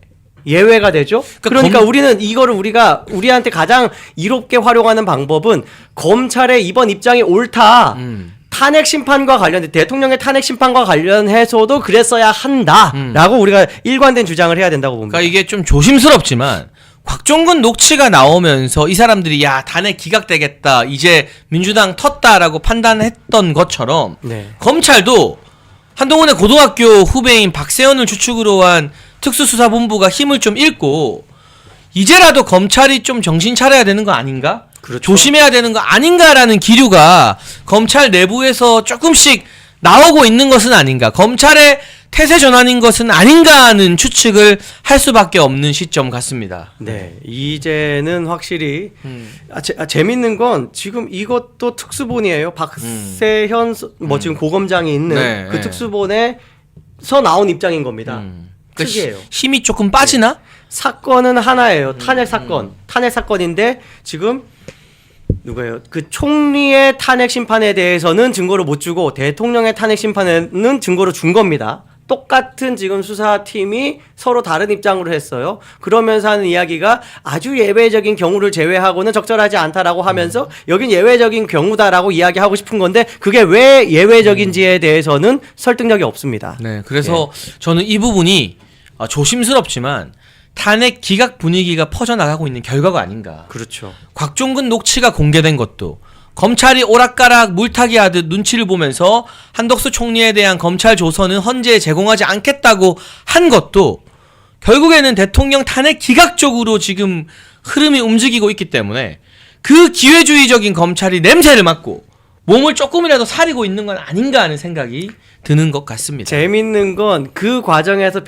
예외가 되죠? 그러니까 우리는 이거를 우리한테 가장 이롭게 활용하는 방법은 검찰의 이번 입장이 옳다. 탄핵 심판과 관련된 대통령의 탄핵 심판과 관련해서도 그랬어야 한다라고 우리가 일관된 주장을 해야 된다고 봅니다. 그러니까 이게 좀 조심스럽지만 곽종근 녹취가 나오면서 이 사람들이 야 탄핵 기각되겠다 이제 민주당 텄다라고 판단했던 것처럼 네. 검찰도 한동훈의 고등학교 후배인 박세현을 주축으로 한 특수수사본부가 힘을 좀 잃고 이제라도 검찰이 좀 정신 차려야 되는 거 아닌가? 그렇죠. 조심해야 되는 거 아닌가라는 기류가 검찰 내부에서 조금씩 나오고 있는 것은 아닌가. 검찰의 태세 전환인 것은 아닌가 하는 추측을 할 수밖에 없는 시점 같습니다. 네, 이제는 확실히 재밌는 건 지금 이것도 특수본이에요. 박세현 뭐 지금 고검장이 있는 네, 그 네. 특수본에서 나온 입장인 겁니다. 특이해요. 힘이 조금 빠지나? 사건은 하나예요. 탄핵 사건. 탄핵 사건인데 지금 누구예요? 그 총리의 탄핵 심판에 대해서는 증거를 못 주고 대통령의 탄핵 심판에는 증거를 준 겁니다. 똑같은 지금 수사팀이 서로 다른 입장으로 했어요. 그러면서 하는 이야기가 아주 예외적인 경우를 제외하고는 적절하지 않다라고 하면서 여긴 예외적인 경우다라고 이야기하고 싶은 건데 그게 왜 예외적인지에 대해서는 설득력이 없습니다. 네, 그래서 저는 이 부분이 조심스럽지만 탄핵 기각 분위기가 퍼져나가고 있는 결과가 아닌가. 그렇죠. 곽종근 녹취가 공개된 것도 검찰이 오락가락 물타기 하듯 눈치를 보면서 한덕수 총리에 대한 검찰 조서는 헌재에 제공하지 않겠다고 한 것도 결국에는 대통령 탄핵 기각 쪽으로 지금 흐름이 움직이고 있기 때문에 그 기회주의적인 검찰이 냄새를 맡고 몸을 조금이라도 사리고 있는 건 아닌가 하는 생각이 드는 것 같습니다. 재밌는 건 그 과정에서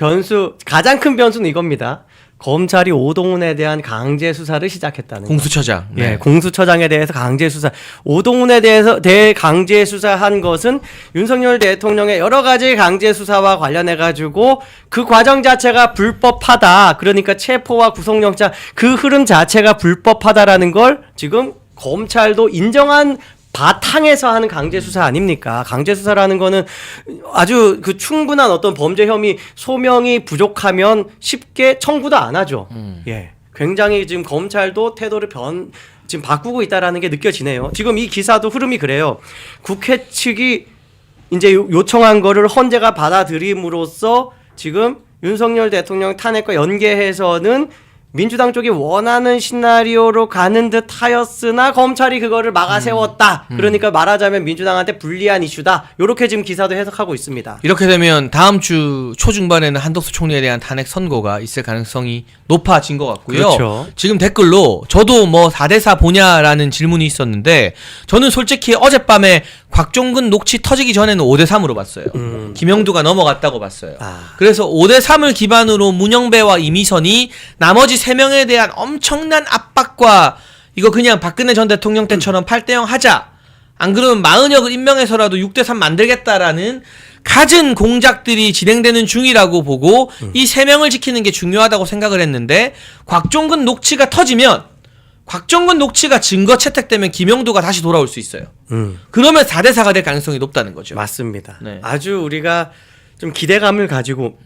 가장 큰 변수는 이겁니다. 검찰이 오동훈에 대한 강제 수사를 시작했다는 거. 공수처장. 네. 예, 공수처장에 대해서 강제 수사. 오동훈에 대해서 강제 수사한 것은 윤석열 대통령의 여러 가지 강제 수사와 관련해 가지고 그 과정 자체가 불법하다. 그러니까 체포와 구속영장 그 흐름 자체가 불법하다라는 걸 지금 검찰도 인정한 바탕에서 하는 강제 수사 아닙니까? 강제 수사라는 거는 아주 그 충분한 어떤 범죄 혐의 소명이 부족하면 쉽게 청구도 안 하죠. 예. 굉장히 지금 검찰도 태도를 지금 바꾸고 있다라는 게 느껴지네요. 지금 이 기사도 흐름이 그래요. 국회 측이 이제 요청한 거를 헌재가 받아들임으로써 지금 윤석열 대통령 탄핵과 연계해서는 민주당 쪽이 원하는 시나리오로 가는 듯 하였으나 검찰이 그거를 막아세웠다. 그러니까 말하자면 민주당한테 불리한 이슈다. 이렇게 지금 기사도 해석하고 있습니다. 이렇게 되면 다음 주 초중반에는 한덕수 총리에 대한 탄핵 선고가 있을 가능성이 높아진 것 같고요. 그렇죠. 지금 댓글로 저도 뭐 4대4 보냐라는 질문이 있었는데 저는 솔직히 어젯밤에 곽종근 녹취 터지기 전에는 5대3으로 봤어요. 김영두가 넘어갔다고 봤어요. 그래서 5대3을 기반으로 문영배와 이미선이 나머지 3명에 대한 엄청난 압박과 이거 그냥 박근혜 전 대통령 때처럼 8대0 하자. 안 그러면 마은혁을 임명해서라도 6대3 만들겠다라는 갖은 공작들이 진행되는 중이라고 보고 이 3명을 지키는 게 중요하다고 생각을 했는데 곽종근 녹취가 터지면 곽종근 녹취가 증거 채택되면 김영두가 다시 돌아올 수 있어요. 그러면 4대4가 될 가능성이 높다는 거죠. 맞습니다. 네. 아주 우리가 좀 기대감을 가지고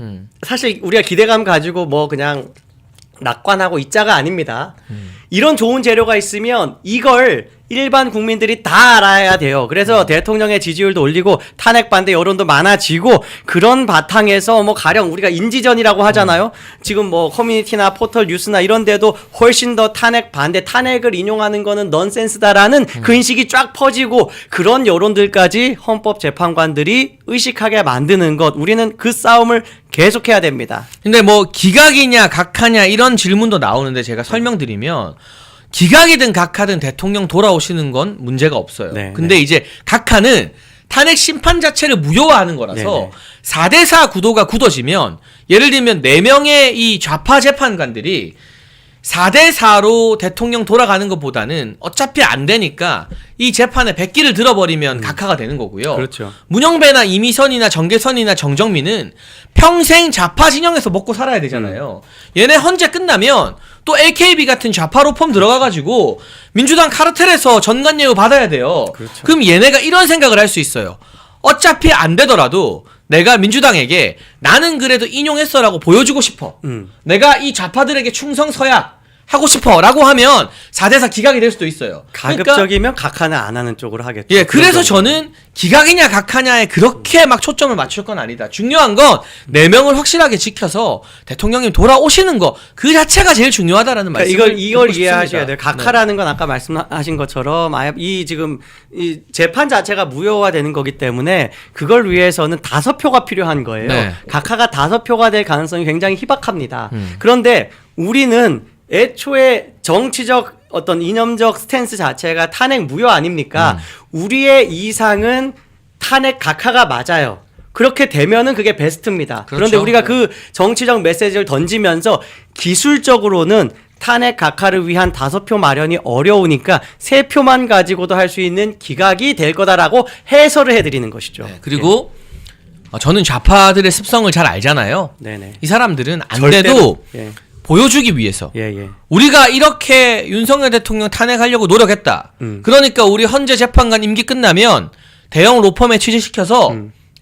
사실 우리가 기대감 가지고 뭐 그냥 낙관하고 있자가 아닙니다. 이런 좋은 재료가 있으면 이걸 일반 국민들이 다 알아야 돼요. 그래서 대통령의 지지율도 올리고 탄핵 반대 여론도 많아지고 그런 바탕에서 뭐 가령 우리가 인지전이라고 하잖아요. 지금 뭐 커뮤니티나 포털 뉴스나 이런 데도 훨씬 더 탄핵 반대 탄핵을 인용하는 거는 넌센스다라는 그 인식이 쫙 퍼지고 그런 여론들까지 헌법재판관들이 의식하게 만드는 것 우리는 그 싸움을 계속해야 됩니다. 근데 뭐 기각이냐 각하냐 이런 질문도 나오는데 제가 설명드리면 기각이든 각하든 대통령 돌아오시는 건 문제가 없어요. 네, 근데 이제 각하는 탄핵 심판 자체를 무효화하는 거라서 4대4 구도가 굳어지면 예를 들면 4명의 이 좌파 재판관들이 4대4로 대통령 돌아가는 것보다는 어차피 안 되니까 이 재판에 백기를 들어버리면 각하가 되는 거고요. 그렇죠. 문영배나 이미선이나 정계선이나 정정민은 평생 좌파 진영에서 먹고 살아야 되잖아요. 얘네 헌재 끝나면 또 AKB 같은 좌파 로펌 들어가가지고 민주당 카르텔에서 전관예우 받아야 돼요. 그렇죠. 그럼 얘네가 이런 생각을 할 수 있어요. 어차피 안 되더라도 내가 민주당에게 나는 그래도 인용했어라고 보여주고 싶어. 내가 이 좌파들에게 충성 서약 하고 싶어 라고 하면 4대4 기각이 될 수도 있어요. 가급적이면 각하는 안 하는 쪽으로 하겠죠. 예, 그래서 저는 기각이냐 각하냐에 그렇게 막 초점을 맞출 건 아니다. 중요한 건 4명을 확실하게 지켜서 대통령님 돌아오시는 거 그 자체가 제일 중요하다라는 말씀을 그러니까 이걸 듣고 이해하셔야 싶습니다. 돼요. 각하라는 건 아까 말씀하신 것처럼 이 지금 이 재판 자체가 무효화되는 거기 때문에 그걸 위해서는 5표가 필요한 거예요. 네. 각하가 5표가 될 가능성이 굉장히 희박합니다. 그런데 우리는 애초에 정치적 어떤 이념적 스탠스 자체가 탄핵 무효 아닙니까? 우리의 이상은 탄핵 각하가 맞아요. 그렇게 되면은 그게 베스트입니다. 그렇죠. 그런데 우리가 그 정치적 메시지를 던지면서 기술적으로는 탄핵 각하를 위한 5표 마련이 어려우니까 3표만 가지고도 할 수 있는 기각이 될 거다라고 해설을 해드리는 것이죠. 네, 그리고 저는 좌파들의 습성을 잘 알잖아요. 네네. 이 사람들은 안 절대로, 돼도 예. 보여주기 위해서 예. 우리가 이렇게 윤석열 대통령 탄핵하려고 노력했다. 그러니까 우리 헌재 재판관 임기 끝나면 대형 로펌에 취직시켜서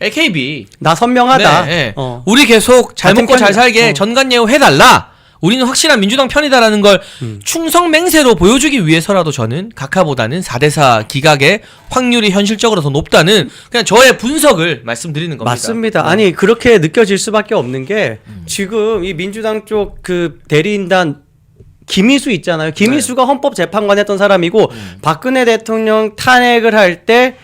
AKB 나 선명하다. 네. 어. 우리 계속 잘 같은 먹고 잘 편이다. 살게 전관예우 해달라. 우리는 확실한 민주당 편이다라는 걸 충성맹세로 보여주기 위해서라도 저는 각하보다는 4대4 기각의 확률이 현실적으로 더 높다는 그냥 저의 분석을 말씀드리는 겁니다. 맞습니다. 네. 아니 그렇게 느껴질 수밖에 없는 게 지금 이 민주당 쪽 그 대리인단 김희수 있잖아요. 김희수가 헌법재판관 했던 사람이고 박근혜 대통령 탄핵을 할 때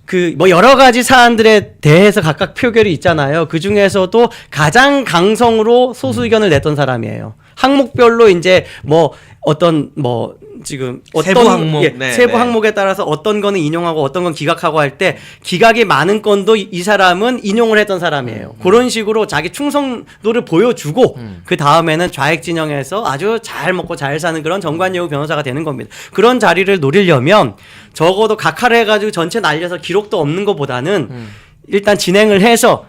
그 뭐 여러 가지 사안들에 대해서 각각 표결이 있잖아요. 그 중에서도 가장 강성으로 소수 의견을 냈던 사람이에요. 항목별로 이제 뭐 어떤 뭐 지금 어떤 세부 항목, 네, 세부 네. 항목에 따라서 어떤 거는 인용하고 어떤 건 기각하고 할 때 기각이 많은 건도 이 사람은 인용을 했던 사람이에요. 그런 식으로 자기 충성도를 보여주고 그 다음에는 좌익 진영에서 아주 잘 먹고 잘 사는 그런 정관예우 변호사가 되는 겁니다. 그런 자리를 노리려면 적어도 각하를 해가지고 전체 날려서 기록도 없는 것보다는 일단 진행을 해서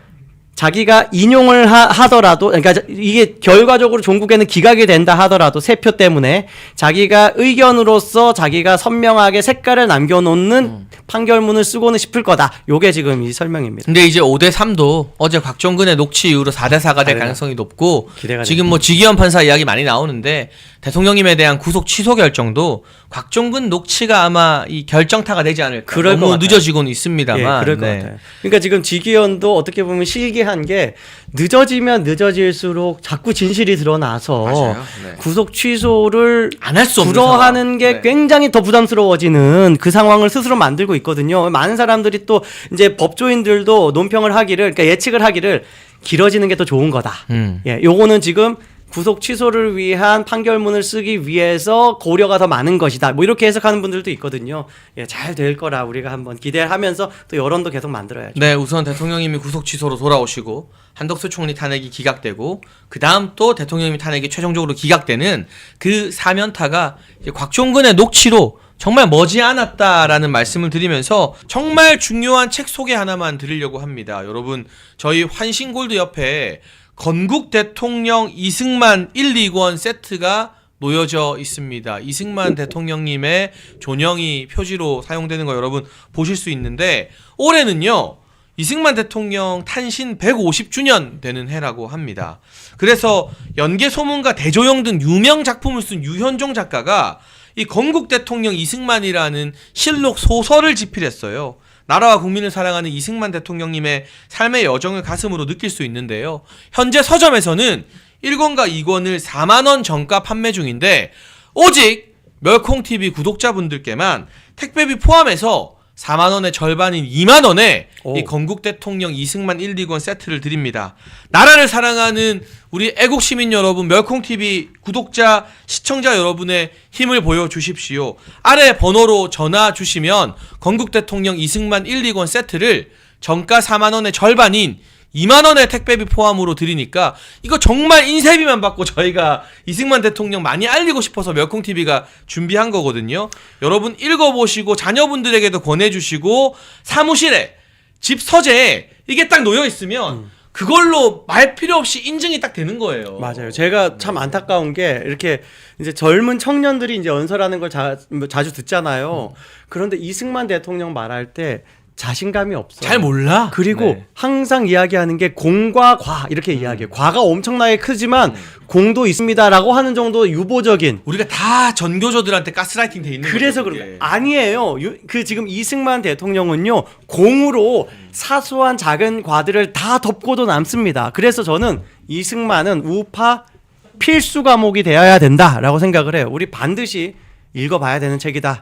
자기가 인용을 하더라도 그러니까 이게 결과적으로 종국에는 기각이 된다 하더라도 세 표 때문에 자기가 의견으로서 자기가 선명하게 색깔을 남겨놓는 판결문을 쓰고는 싶을 거다. 요게 지금 이 설명입니다. 근데 이제 5대3도 어제 곽종근의 녹취 이후로 4대4가 될 가능성이 높고 기대가 지금 뭐 지기현 판사 이야기 많이 나오는데 대통령님에 대한 구속 취소 결정도 곽종근 녹취가 아마 이 결정타가 되지 않을까. 그럴 것 너무 같아요. 늦어지고는 있습니다만. 예, 그럴 것 네. 같아요. 그러니까 지금 지기현도 어떻게 보면 실기한 게 늦어지면 늦어질수록 자꾸 진실이 드러나서 맞아요. 네. 구속 취소를 안 할 수 없는 불허하는 상황. 게 네. 굉장히 더 부담스러워지는 그 상황을 스스로 만들고 있거든요. 많은 사람들이 또 이제 법조인들도 논평을 하기를 그러니까 예측을 하기를 길어지는 게 더 좋은 거다. 예, 요거는 지금 구속 취소를 위한 판결문을 쓰기 위해서 고려가 더 많은 것이다. 뭐 이렇게 해석하는 분들도 있거든요. 예, 잘 될 거라 우리가 한번 기대하면서 또 여론도 계속 만들어야죠. 네, 우선 대통령님이 구속 취소로 돌아오시고 한덕수 총리 탄핵이 기각되고 그 다음 또 대통령님 탄핵이 최종적으로 기각되는 그 사면타가 이제 곽종근의 녹취로 정말 머지않았다라는 말씀을 드리면서 정말 중요한 책 소개 하나만 드리려고 합니다. 여러분 저희 환신골드 옆에 건국 대통령 이승만 1, 2권 세트가 놓여져 있습니다. 이승만 대통령님의 존영이 표지로 사용되는 거 여러분 보실 수 있는데 올해는요. 이승만 대통령 탄신 150주년 되는 해라고 합니다. 그래서 연개소문과 대조영 등 유명 작품을 쓴 유현종 작가가 이 건국 대통령 이승만이라는 실록 소설을 집필했어요. 나라와 국민을 사랑하는 이승만 대통령님의 삶의 여정을 가슴으로 느낄 수 있는데요. 현재 서점에서는 1권과 2권을 4만원 정가 판매 중인데 오직 멸콩TV 구독자분들께만 택배비 포함해서 4만원의 절반인 2만원에 이 건국 대통령 이승만 1, 2권 세트를 드립니다. 나라를 사랑하는 우리 애국시민 여러분, 멸콩TV 구독자, 시청자 여러분의 힘을 보여주십시오. 아래 번호로 전화 주시면 건국 대통령 이승만 1, 2권 세트를 정가 4만원의 절반인 2만원의 택배비 포함으로 드리니까 이거 정말 인쇄비만 받고 저희가 이승만 대통령 많이 알리고 싶어서 멸콩TV가 준비한 거거든요. 여러분 읽어보시고 자녀분들에게도 권해주시고 사무실에 집 서재에 이게 딱 놓여있으면 그걸로 말 필요 없이 인증이 딱 되는 거예요. 맞아요. 제가 참 안타까운 게 이렇게 이제 젊은 청년들이 이제 연설하는 걸 자주 듣잖아요. 그런데 이승만 대통령 말할 때 자신감이 없어요. 잘 몰라. 그리고 네. 항상 이야기하는 게 공과 과 이렇게 이야기해요. 과가 엄청나게 크지만 공도 있습니다라고 하는 정도 유보적인. 우리가 다 전교조들한테 가스라이팅 돼 있는 그래서 거죠, 그런 그게. 거 아니에요. 그 지금 이승만 대통령은요 공으로 사소한 작은 과들을 다 덮고도 남습니다. 그래서 저는 이승만은 우파 필수 과목이 되어야 된다라고 생각을 해요. 우리 반드시 읽어봐야 되는 책이다.